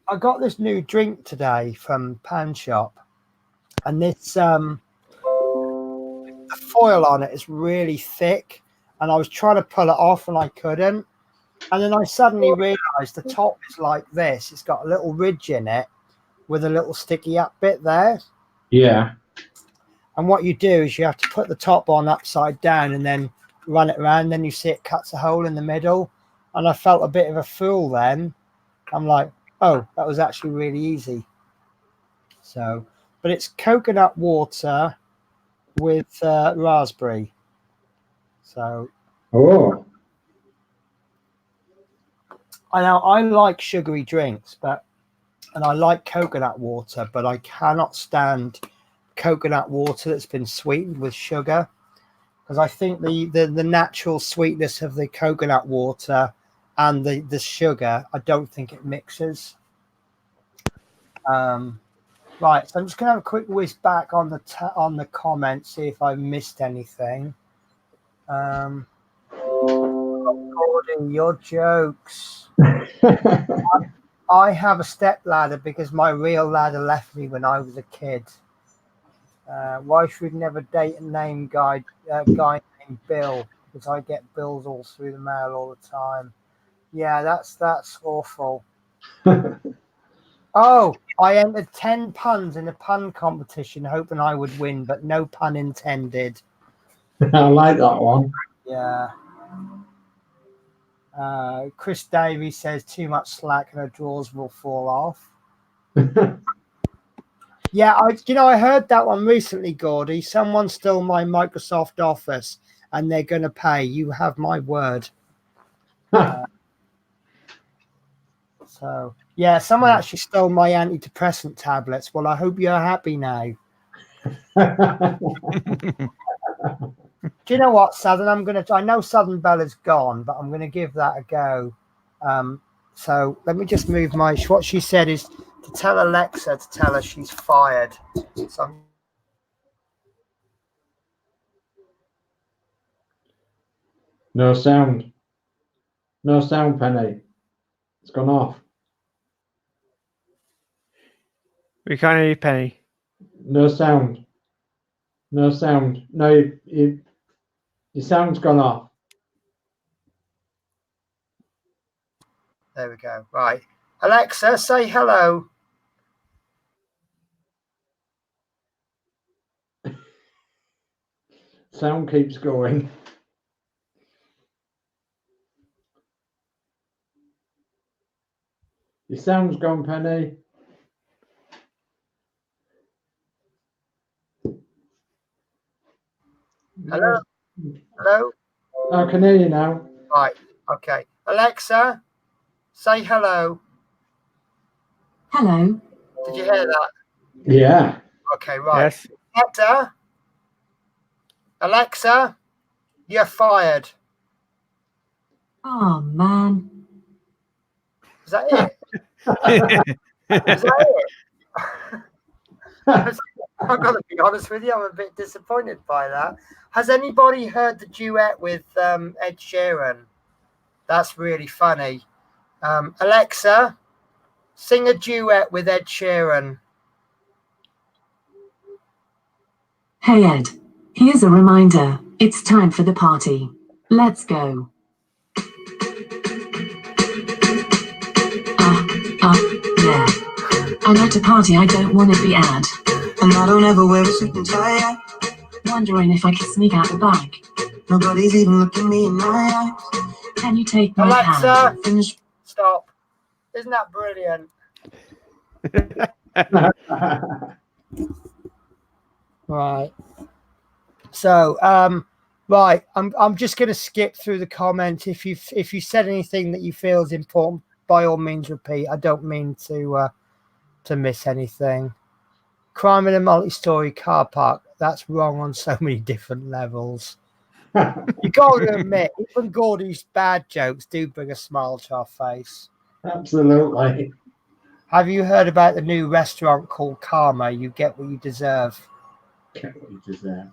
I got this new drink today from Pan Shop, and this the foil on it is really thick, and I was trying to pull it off and I couldn't. And then I suddenly realized the top is like this. It's got a little ridge in it with a little sticky up bit there. Yeah. And what you do is you have to put the top on upside down and then run it around. Then you see it cuts a hole in the middle. And I felt a bit of a fool then. I'm like, oh, that was actually really easy. So, but it's coconut water with raspberry. So, Oh. I know I like sugary drinks, and I like coconut water, but I cannot stand coconut water that's been sweetened with sugar, because I think the natural sweetness of the coconut water and the sugar, I don't think it mixes. Right, so I'm just gonna have a quick whiz back on the comments, see if I missed anything. Gordy, your jokes. I have a step ladder because my real ladder left me when I was a kid. Why should we never date a guy named Bill? Because I get bills all through the mail all the time. Yeah, that's awful. Oh, I entered 10 puns in a pun competition, hoping I would win, but no pun intended. I like that one. Yeah. Chris Davies says too much slack and her drawers will fall off. Yeah, I heard that one recently, Gordy. Someone stole my Microsoft Office and they're going to pay. You have my word. So, yeah, someone actually stole my antidepressant tablets. Well, I hope you're happy now. Do you know what, Southern? I know Southern Belle is gone, but I'm going to give that a go. So let me just move what she said is to tell Alexa to tell her she's fired. So No sound. No sound, Penny. It's gone off. We can't hear you, Penny. No sound. No sound. No, your sound's gone off. there we go. Right. Alexa, say hello. Sound keeps going. Your sound's gone, Penny. Hello? Hello? I can hear you now. Right. Okay. Alexa, say hello. Hello. Did you hear that? Yeah. Okay, right. Yes. Alexa, you're fired. Oh, man. Is that it? Is that it? I've got to be honest with you, I'm a bit disappointed by that. Has anybody heard the duet with Ed Sheeran? That's really funny. Alexa, sing a duet with Ed Sheeran. Hey, Ed. Here's a reminder. It's time for the party. Let's go. Yeah. I'm at a party I don't want to be at. And I don't ever wear a suit and tie. Wondering if I could sneak out the back. Nobody's even looking me in my eyes. Can you take my Alexa, hand? Finish. Stop. Isn't that brilliant? Right. So, right, I'm just going to skip through the comments. If you said anything that you feel is important, by all means repeat. I don't mean to miss anything. Crime in a multi-story car park. That's wrong on so many different levels. You got to admit, even Gordy's bad jokes do bring a smile to our face. Absolutely. Have you heard about the new restaurant called Karma? You get what you deserve. Get what you deserve.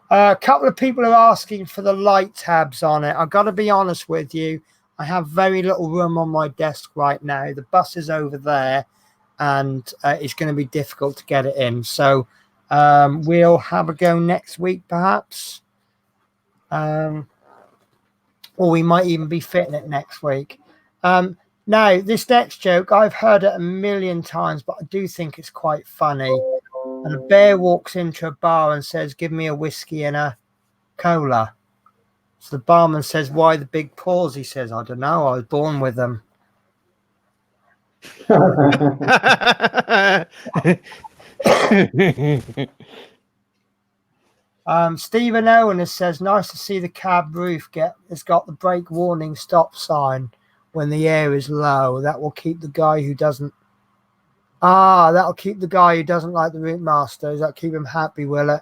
A couple of people are asking for the light tabs on it. I've got to be honest with you. I have very little room on my desk right now. The bus is over there, and it's going to be difficult to get it in. So we'll have a go next week, perhaps. Or we might even be fitting it next week. Now, this next joke, I've heard it a million times, but I do think it's quite funny. And a bear walks into a bar and says, "Give me a whiskey and a cola." So the barman says, "Why the big pause?" He says, "I don't know. I was born with them." Stephen Owen says, "Nice to see the cab roof has got the brake warning stop sign when the air is low. That will keep the guy who doesn't like the Routemasters. That'll keep him happy, will it?"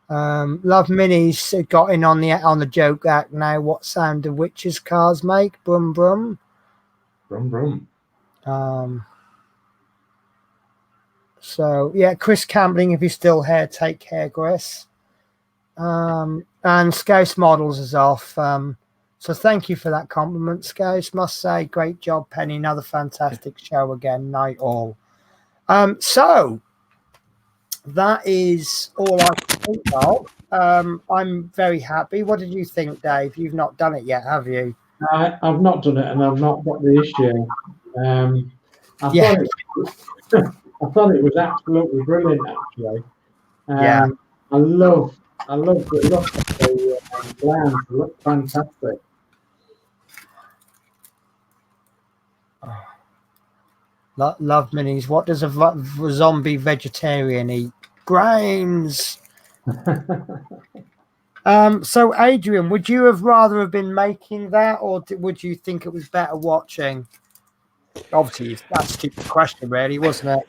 Love Minis got in on the joke act now. What sound do witches' cars make? Brum brum. Brum brum. So yeah, Chris Campling, if you're still here, take care, Chris. And Scouse Models is off. So thank you for that compliment, Scouse. Must say, great job, Penny. Another fantastic show again. Night all. So that is all I can think of. I'm very happy. What did you think, Dave? You've not done it yet, have you? I've not done it, and I've not got the issue. I thought it was absolutely brilliant. Actually, Yeah. I love the look of the glands. They look fantastic. Love Minis. What does a zombie vegetarian eat? Grains. So Adrian, would you have rather have been making that, or would you think it was better watching? Obviously, that's a stupid question, really, wasn't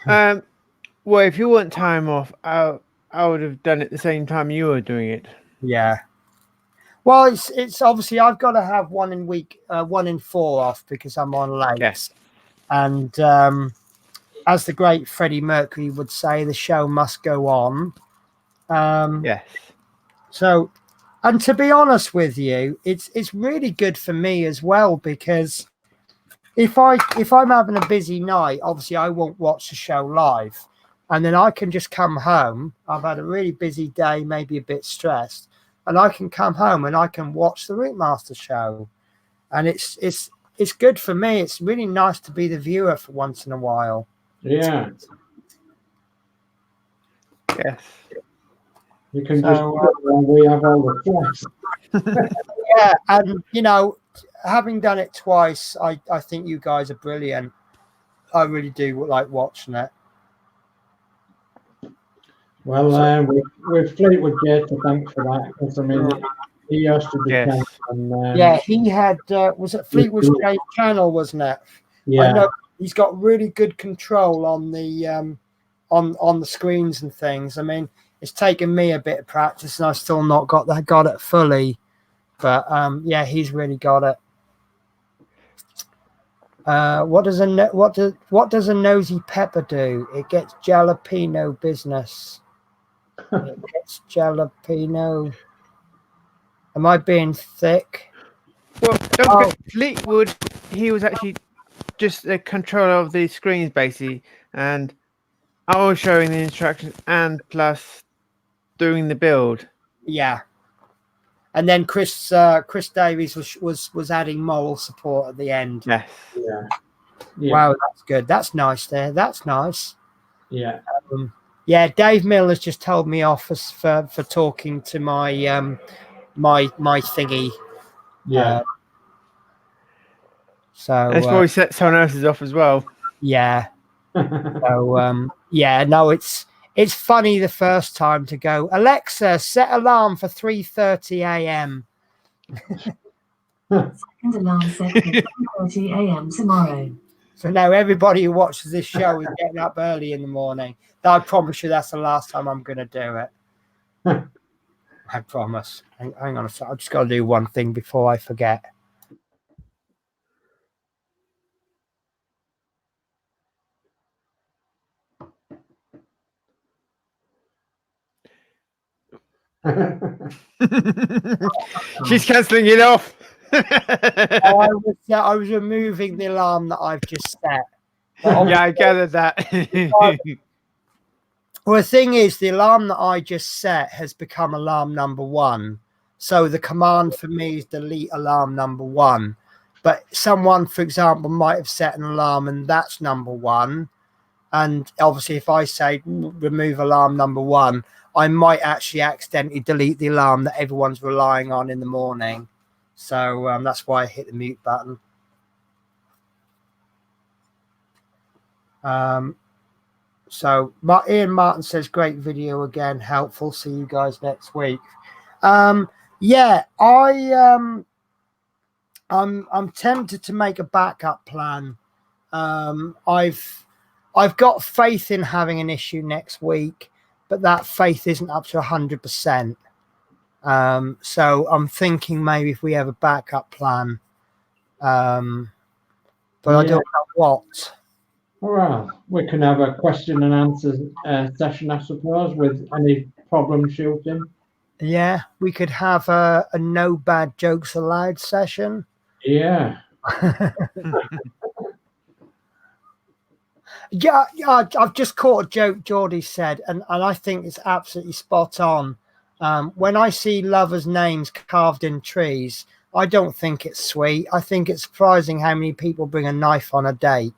it? Well, if you want time off, I would have done it the same time you were doing it. Yeah. Well, it's obviously I've got to have 1 in 4 off because I'm on late. Yes. And as the great Freddie Mercury would say, the show must go on. Yes. So, and to be honest with you, it's really good for me as well, because if I'm having a busy night, obviously I won't watch the show live, and then I can just come home. I've had a really busy day, maybe a bit stressed, and I can come home and I can watch the Routemasters show, and it's good for me. It's really nice to be the viewer for once in a while. Yeah. Yes. You can just we have all the stress. Yeah, and having done it twice, I think you guys are brilliant. I really do like watching it. Well, with Fleetwood J to thank for that, because I mean, he hosted the channel. And, yeah, he had, was it Fleetwood J channel, wasn't it? Yeah. I know he's got really good control on the on the screens and things. I mean, it's taken me a bit of practice, and I've still not got it fully. But yeah, he's really got it. What does a nosy pepper do? It gets jalapeno business. It gets jalapeno. Am I being thick? Well, don't forget Fleetwood. He was actually just the controller of the screens, basically, and I was showing the instructions and plus doing the build. Yeah. And then Chris Davies was adding moral support at the end. Yes. Yeah. Wow, that's good. That's nice there. That's nice. Yeah. Yeah, Dave Miller's just told me off for talking to my my thingy. Yeah. So that's probably set someone else's off as well. Yeah. So yeah, no, it's funny the first time to go, Alexa, set alarm for 3:30 a.m. Second alarm set for 3:30 a.m. tomorrow. So now everybody who watches this show is getting up early in the morning. I promise you that's the last time I'm going to do it. I promise. Hang on a second. I've just got to do one thing before I forget. She's cancelling it off. I was removing the alarm that I've just set. Yeah, I gathered that. Well, the thing is, the alarm that I just set has become alarm number 1. So the command for me is delete alarm number 1. But someone, for example, might have set an alarm and that's number 1. And obviously, if I say remove alarm number 1, I might actually accidentally delete the alarm that everyone's relying on in the morning. So that's why I hit the mute button. So Ian Martin says, great video again, helpful. See you guys next week. Yeah, I'm tempted to make a backup plan. I've got faith in having an issue next week, but that faith isn't up to 100%. So I'm thinking maybe if we have a backup plan, but I don't know what. Well, we can have a question and answer session, I suppose, with any problem shooting. Yeah, we could have a no bad jokes allowed session. Yeah. Yeah, I've just caught a joke Geordie said, and I think it's absolutely spot on. When I see lovers' names carved in trees, I don't think it's sweet. I think it's surprising how many people bring a knife on a date.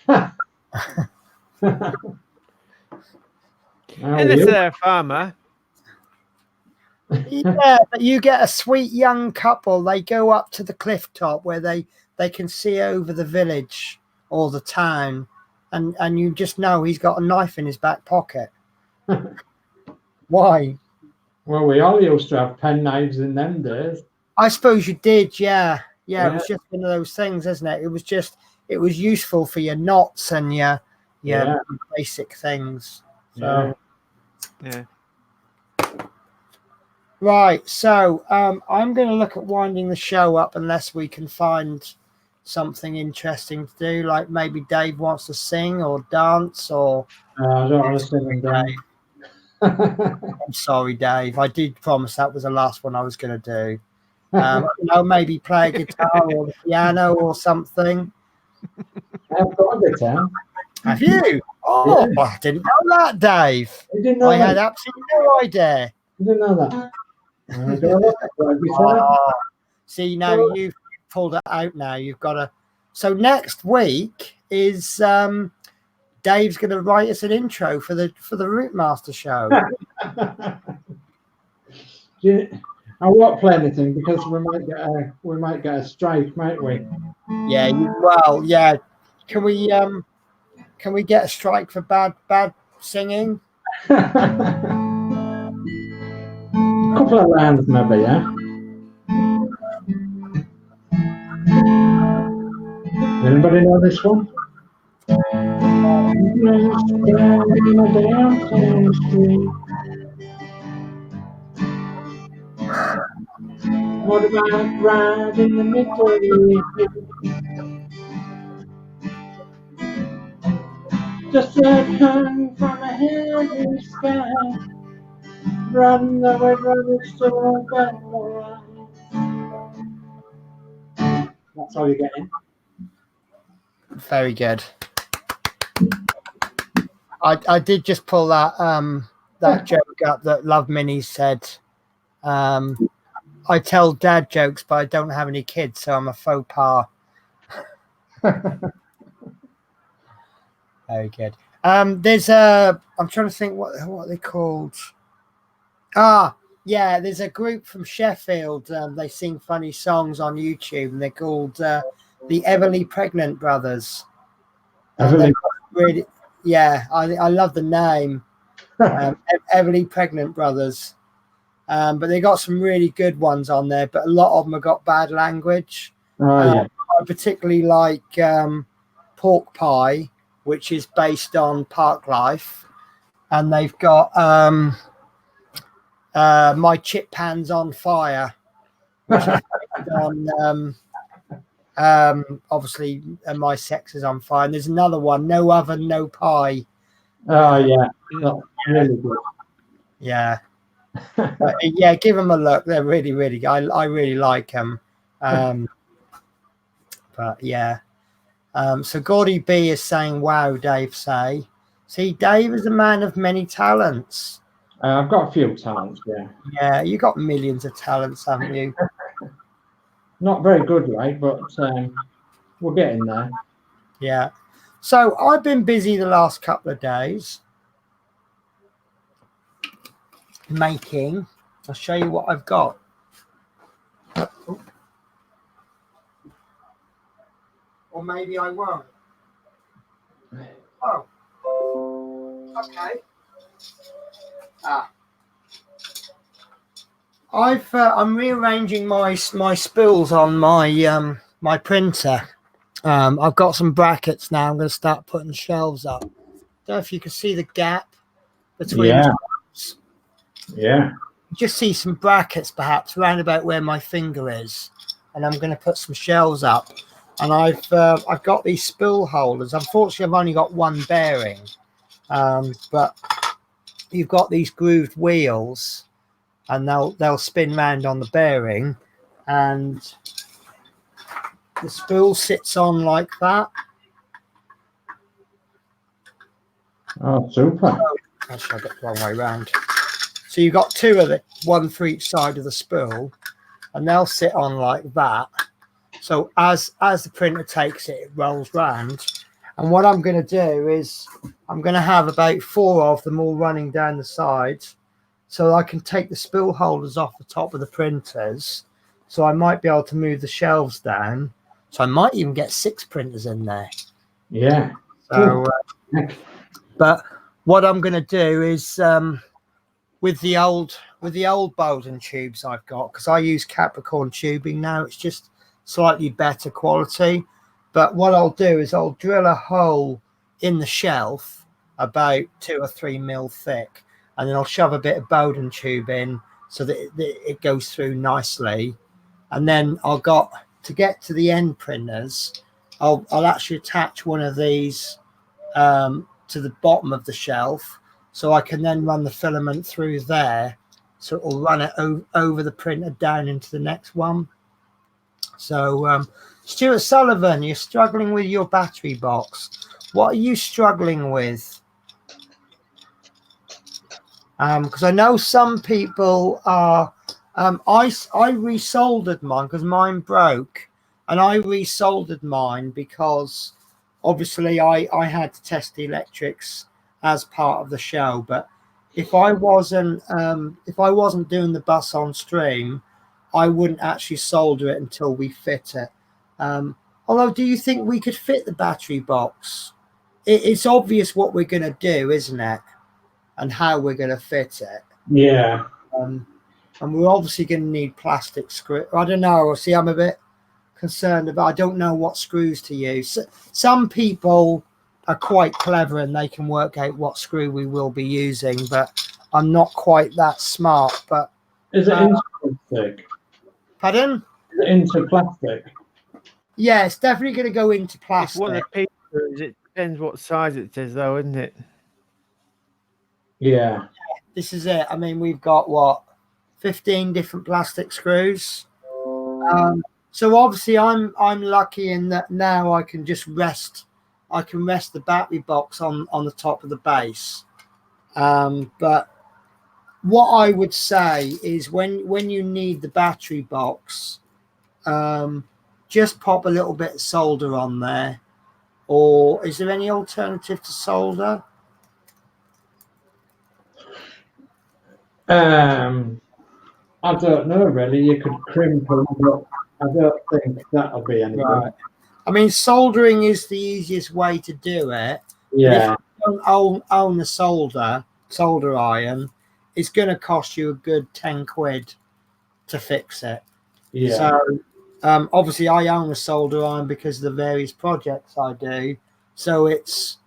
Unless they're a farmer. Yeah, but you get a sweet young couple. They go up to the cliff top where they can see over the village or the town, and you just know he's got a knife in his back pocket. Why? Well, we all used to have pen knives in them days. I suppose you did, yeah. It was just one of those things, isn't it? It was useful for your knots and your basic things. So yeah. Right, so I'm going to look at winding the show up unless we can find something interesting to do, like maybe Dave wants to sing or dance or. I don't want to sing and dance. I'm sorry, Dave. I did promise that was the last one I was going to do. Maybe play a guitar or the piano or something. I've got a guitar. Have you? Oh, yeah. I didn't know that, Dave. You didn't know I had absolutely no idea. You didn't know that. See, now you've pulled it out now. You've got to. So next week is Dave's going to write us an intro for the Routemaster show. I won't play anything because we might get a strike, might we? Yeah. Can we get a strike for bad singing? Couple of rounds, maybe, yeah. Anybody know this one? What about ride in the midday? Just a hang from a heavy sky. Run the way, run it so bad. That's all you're getting. Very good. I did just pull that that joke up that Love Minnie said. I tell dad jokes, but I don't have any kids, so I'm a faux pas. Very good. There's a. I'm trying to think what are they called. Yeah, there's a group from Sheffield. They sing funny songs on YouTube, and they're called the Everly Pregnant Brothers. Everly. Really, yeah, I love the name. Everly Pregnant Brothers. But they got some really good ones on there, but a lot of them have got bad language. Yeah. I particularly like Pork Pie, which is based on Park Life, and they've got My Chip Pan's on Fire, which is based on obviously My Sex is on Fire. And there's another one, No Oven, No Pie. Oh yeah, that's really good. Yeah. Yeah, give them a look. They're really, really good. I really like them. But yeah. So Gordy B is saying, wow, Dave say. See, Dave is a man of many talents. I've got a few talents, yeah. Yeah, you got millions of talents, haven't you? Not very good, like, but we're getting there. Yeah. So I've been busy the last couple of days making. I'll show you what I've got. Or maybe I won't. Oh. Okay. I'm rearranging my spools on my my printer. I've got some brackets now. I'm going to start putting shelves up. Don't know if you can see the gap between. Yeah. Shelves. Yeah. Just see some brackets perhaps around about where my finger is, and I'm going to put some shelves up. And I've got these spool holders. Unfortunately, I've only got one bearing, but you've got these grooved wheels, and they'll spin round on the bearing, and the spool sits on like that. Oh, super. Actually, I got the wrong way round. So you've got two of it, one for each side of the spool, and they'll sit on like that. So as the printer takes it, it rolls round. And what I'm going to do is I'm going to have about 4 of them all running down the sides, so I can take the spool holders off the top of the printers. So I might be able to move the shelves down. So I might even get 6 printers in there. Yeah. So, but what I'm going to do is with the old Bowden tubes I've got, because I use Capricorn tubing now. It's just slightly better quality. But what I'll do is I'll drill a hole in the shelf about 2 or 3 mil thick, and then I'll shove a bit of Bowden tube in so that it goes through nicely. And then I'll got to get to the end printers. I'll actually attach one of these to the bottom of the shelf, so I can then run the filament through there, so it will run it over the printer down into the next one. So Stuart Sullivan, you're struggling with your battery box. What are you struggling with? Because I know some people are. I resoldered mine because mine broke, and I resoldered mine because obviously I had to test the electrics as part of the show. But if I wasn't doing the bus on stream, I wouldn't actually solder it until we fit it. Although, do you think we could fit the battery box? It's obvious what we're going to do, isn't it? and how we're going to fit it. Yeah. And we're obviously going to need plastic screw. I don't know. See, I'm a bit concerned about. I don't know what screws to use. Some people are quite clever and they can work out what screw we will be using, but I'm not quite that smart. But Is it into plastic? pardon? Is it into plastic? Yeah, it's definitely going to go into It's plastic. one of the pieces. It depends what size it says, though, isn't it? Yeah. This is it. I mean, we've got what, 15 different plastic screws. So obviously I'm lucky in that now I can just rest. I can rest the battery box on the top of the base. But what I would say is when you need the battery box, just pop a little bit of solder on there. Or is there any alternative to solder? I don't know really. You could crimp them, but I don't think that'll be any good. I mean, soldering is the easiest way to do it. Yeah. If you don't own a solder iron, it's going to cost you a good 10 quid to fix it. Yeah. So obviously I own a solder iron because of the various projects I do. So it's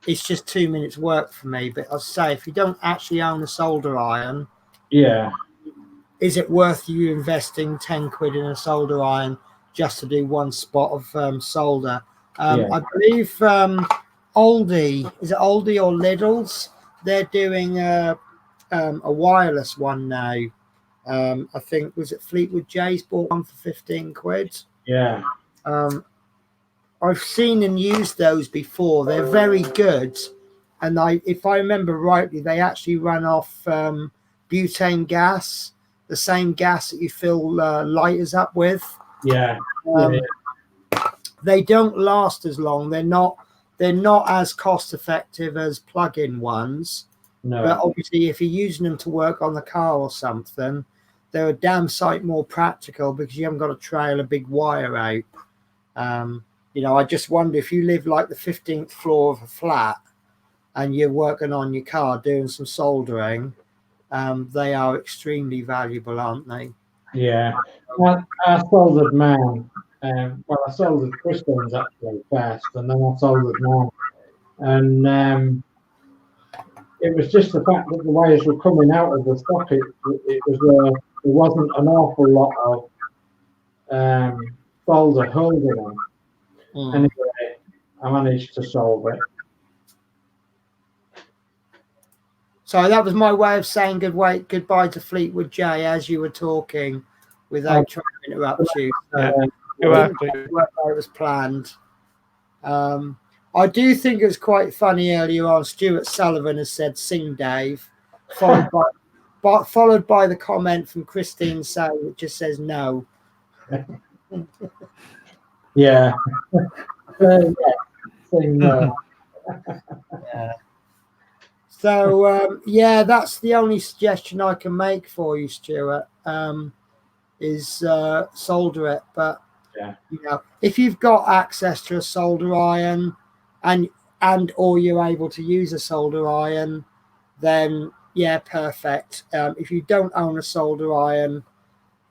just 2 minutes work for me. But I'll say, if you don't actually own a solder iron, yeah, is it worth you investing 10 quid in a solder iron just to do one spot of solder? I believe Aldi, is it Aldi or Lidl's? They're doing a wireless one now. I think, was it Fleetwood J's bought one for 15 quid? Yeah. I've seen and used those before. They're very good. And if I remember rightly, they actually run off butane gas, the same gas that you fill lighters up with. Yeah. They don't last as long. They're not as cost effective as plug-in ones. No. But obviously, if you're using them to work on the car or something, they're a damn sight more practical because you haven't got to trail a big wire out. I just wonder if you live like the 15th floor of a flat and you're working on your car doing some soldering, they are extremely valuable, aren't they? Yeah. Well, I soldered mine. I soldered Christine's actually first, and then I soldered mine. And it was just the fact that the wires were coming out of the socket. It was there wasn't an awful lot of solder holding them. Anyway, I managed to solve it. So that was my way of saying goodbye to Fleetwood J as you were talking, without trying to interrupt you. It was planned. I do think it was quite funny earlier on. Stuart Sullivan has said, "Sing, Dave," followed by the comment from Christine Say, which just says no. Yeah. Sing no. Yeah. So that's the only suggestion I can make for you, Stuart. Is solder it, but if you've got access to a solder iron and or you're able to use a solder iron, then perfect. If you don't own a solder iron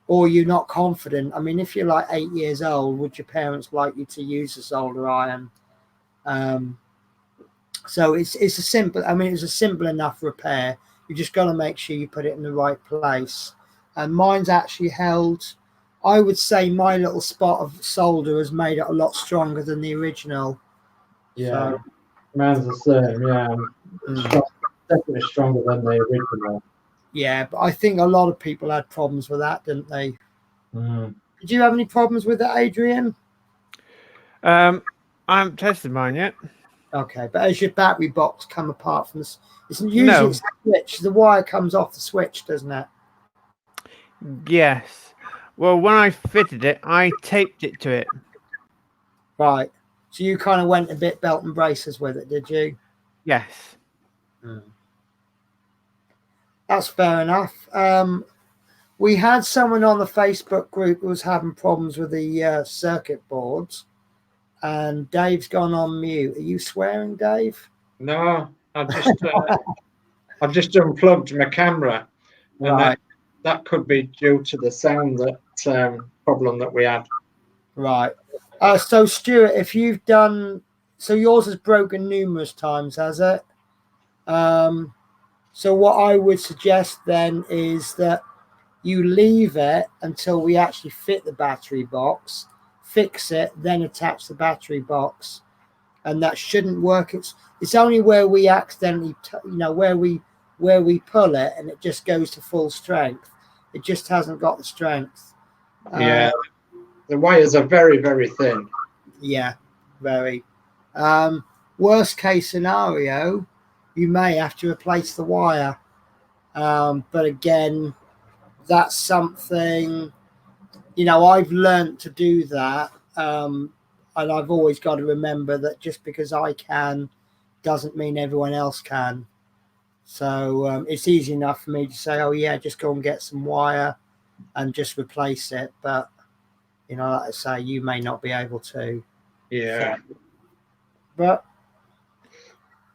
or you're not confident, I mean, if you're like 8 years old, would your parents like you to use a solder iron? So it's a simple enough repair. You just got to make sure you put it in the right place. And mine's actually held. I would say my little spot of solder has made it a lot stronger than the original. Yeah, mine's the same. Yeah, definitely stronger than the original. Yeah, but I think a lot of people had problems with that, didn't they? Did you have any problems with it, Adrian? I haven't tested mine yet. Okay, but as your battery box come apart from this, it's usually it's the switch. The wire comes off the switch, doesn't it? Yes. Well, when I fitted it, I taped it to it. Right. So you kind of went a bit belt and braces with it, did you? Yes. That's fair enough. We had someone on the Facebook group who was having problems with the circuit boards, and Dave's gone on mute. Are you swearing, Dave? No, I just I've just unplugged my camera, and Right. that could be due to the sound that problem that we had. Right. So Stuart, if you've done, so yours has broken numerous times, has it? So what I would suggest then is that you leave it until we actually fit the battery box, fix it, then attach the battery box, and that shouldn't work. It's only where we accidentally, where we pull it and it just goes to full strength. It just hasn't got the strength. Yeah, the wires are very, very thin. Yeah, very. Worst case scenario, you may have to replace the wire. But again, that's something, I've learned to do that. And I've always got to remember that just because I can doesn't mean everyone else can. So it's easy enough for me to say, oh, yeah, just go and get some wire and just replace it. But, like I say, you may not be able to. Yeah. So, but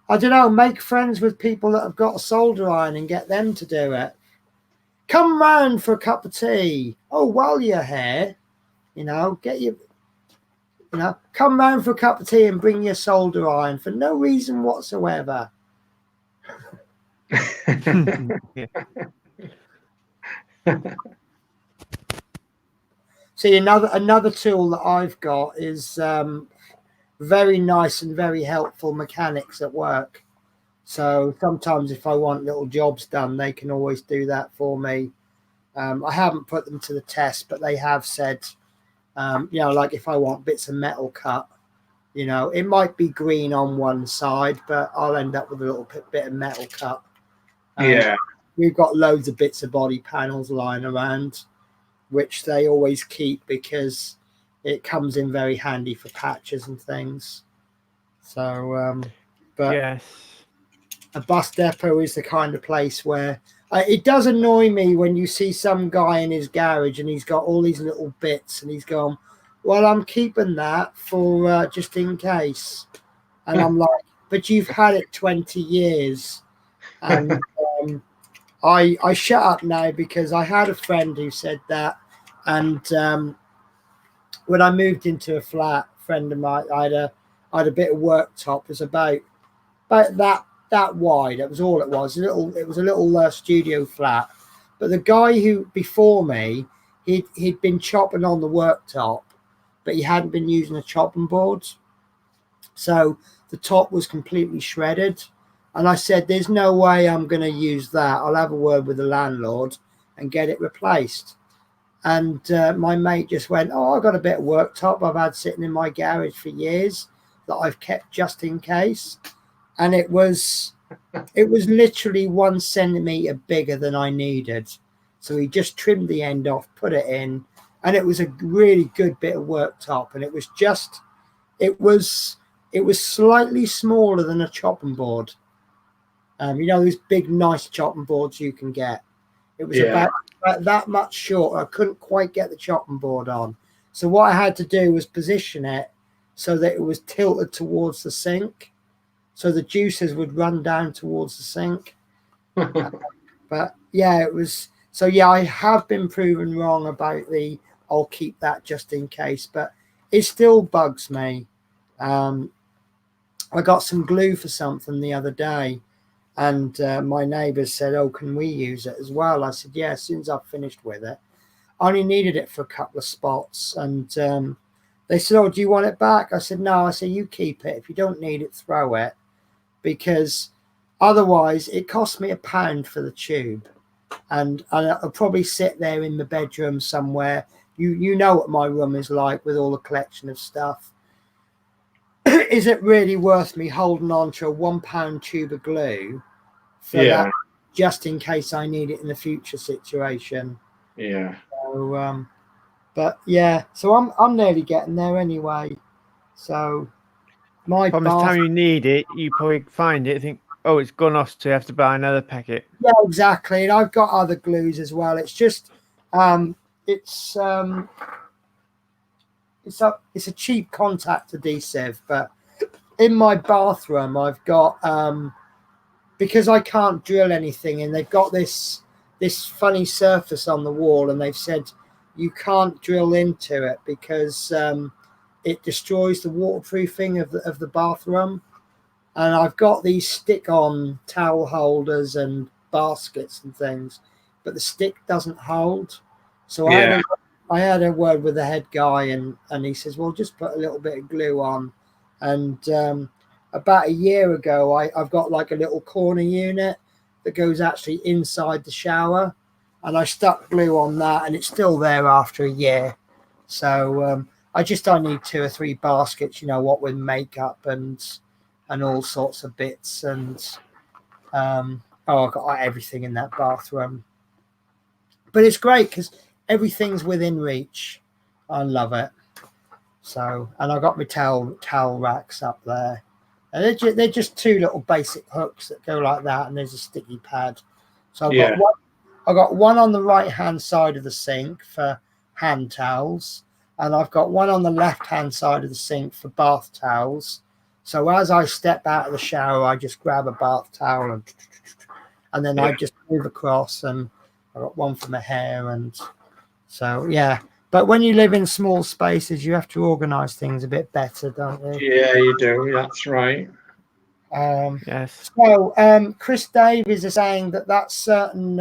I don't know, make friends with people that have got a solder iron and get them to do it. Come round for a cup of tea. Oh, while you're here, come round for a cup of tea and bring your solder iron for no reason whatsoever. Yeah. See, another tool that I've got is very nice and very helpful mechanics at work. So sometimes if I want little jobs done, they can always do that for me. I haven't put them to the test, but they have said, like if I want bits of metal cut, it might be green on one side, but I'll end up with a little bit of metal cut. Yeah. We've got loads of bits of body panels lying around, which they always keep because it comes in very handy for patches and things. So, but Yes. a bus depot is the kind of place where it does annoy me when you see some guy in his garage and he's got all these little bits and he's gone, well, I'm keeping that for just in case. And I'm like, but you've had it 20 years. And I shut up now because I had a friend who said that. And when I moved into a flat, friend of mine, I had a bit of worktop. It was about that wide. It was all it was. It was a little studio flat. But the guy who before me, he'd been chopping on the worktop, but he hadn't been using a chopping board. So the top was completely shredded. And I said, there's no way I'm going to use that. I'll have a word with the landlord and get it replaced. And my mate just went, oh, I've got a bit of worktop I've had sitting in my garage for years that I've kept just in case. And it was literally 1 centimeter bigger than I needed. So he just trimmed the end off, put it in, and it was a really good bit of worktop. And it was slightly smaller than a chopping board. Those big, nice chopping boards you can get. It was about that much short. I couldn't quite get the chopping board on. So what I had to do was position it so that it was tilted towards the sink, so the juices would run down towards the sink. But yeah, it was. So yeah, I have been proven wrong about I'll keep that just in case, but it still bugs me. I got some glue for something the other day, and my neighbours said, oh, can we use it as well? I said, yeah, as soon as I've finished with it. I only needed it for a couple of spots. And they said, oh, do you want it back? I said, no. I said, you keep it. If you don't need it, throw it. Because otherwise it cost me £1 for the tube. And I'll probably sit there in the bedroom somewhere. You know what my room is like with all the collection of stuff. Is it really worth me holding on to a £1 tube of glue for that, just in case I need it in the future situation? Yeah. So, but yeah, so I'm nearly getting there anyway. So By the time you need it, you probably find it and think, oh, it's gone off, so you have to buy another packet. Yeah, exactly. And I've got other glues as well. It's just it's a cheap contact adhesive, but in my bathroom I've got because I can't drill anything, and they've got this funny surface on the wall, and they've said you can't drill into it because it destroys the waterproofing of the bathroom. And I've got these stick-on towel holders and baskets and things, but the stick doesn't hold. So I had a word with the head guy, and he says, well, just put a little bit of glue on. And about a year ago, I've got like a little corner unit that goes actually inside the shower, and I stuck glue on that, and it's still there after a year. So I need 2 or 3 baskets, you know, what with makeup and all sorts of bits, and I've got everything in that bathroom. But it's great because everything's within reach. I love it. So, and I've got my towel racks up there. And they're just 2 little basic hooks that go like that, and there's a sticky pad. So I've got one on the right-hand side of the sink for hand towels, and I've got one on the left-hand side of the sink for bath towels. So as I step out of the shower, I just grab a bath towel and then I just move across, and I've got one for my hair. And so, yeah. But when you live in small spaces, you have to organise things a bit better, don't you? Yeah, you do. That's right. Yes. So, Chris Davies is saying that certain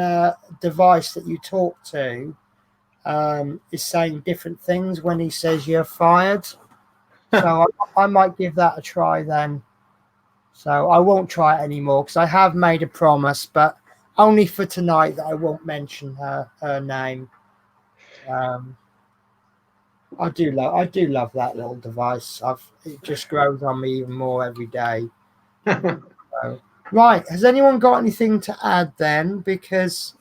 device that you talk to is saying different things when he says you're fired. So I might give that a try then. So I won't try it anymore because I have made a promise, but only for tonight, that I won't mention her name. I do love that little device. It just grows on me even more every day. So, right, has anyone got anything to add then? Because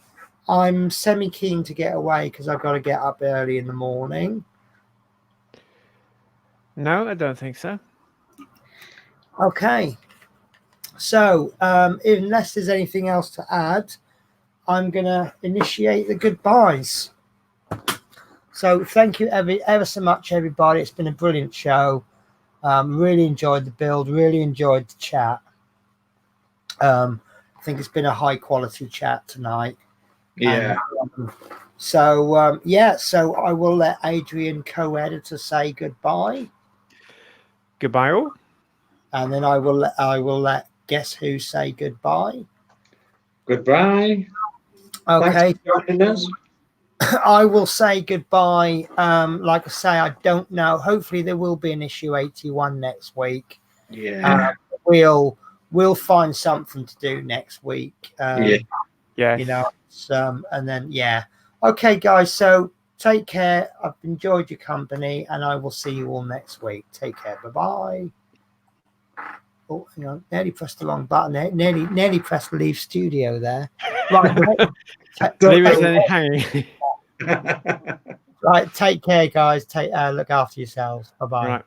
I'm semi keen to get away because I've got to get up early in the morning. No, I don't think so. Okay. So, unless there's anything else to add, I'm going to initiate the goodbyes. So, thank you ever so much, everybody. It's been a brilliant show. Really enjoyed the build. Really enjoyed the chat. I think it's been a high quality chat tonight. Yeah. And, so I will let Adrian, co-editor, say goodbye. Goodbye, all. And then I will let Guess Who say goodbye. Goodbye. Okay. Thanks for joining us. I will say goodbye. Like I say, I don't know. Hopefully there will be an issue 81 next week. Yeah. We'll find something to do next week. Yeah. You know, and then okay, guys. So take care. I've enjoyed your company, and I will see you all next week. Take care. Bye bye. Oh, hang on. Nearly pressed the wrong button there. Nearly pressed leave studio there. Right. Leave us hanging. Right. Take care, guys. Look after yourselves. Bye bye. Right.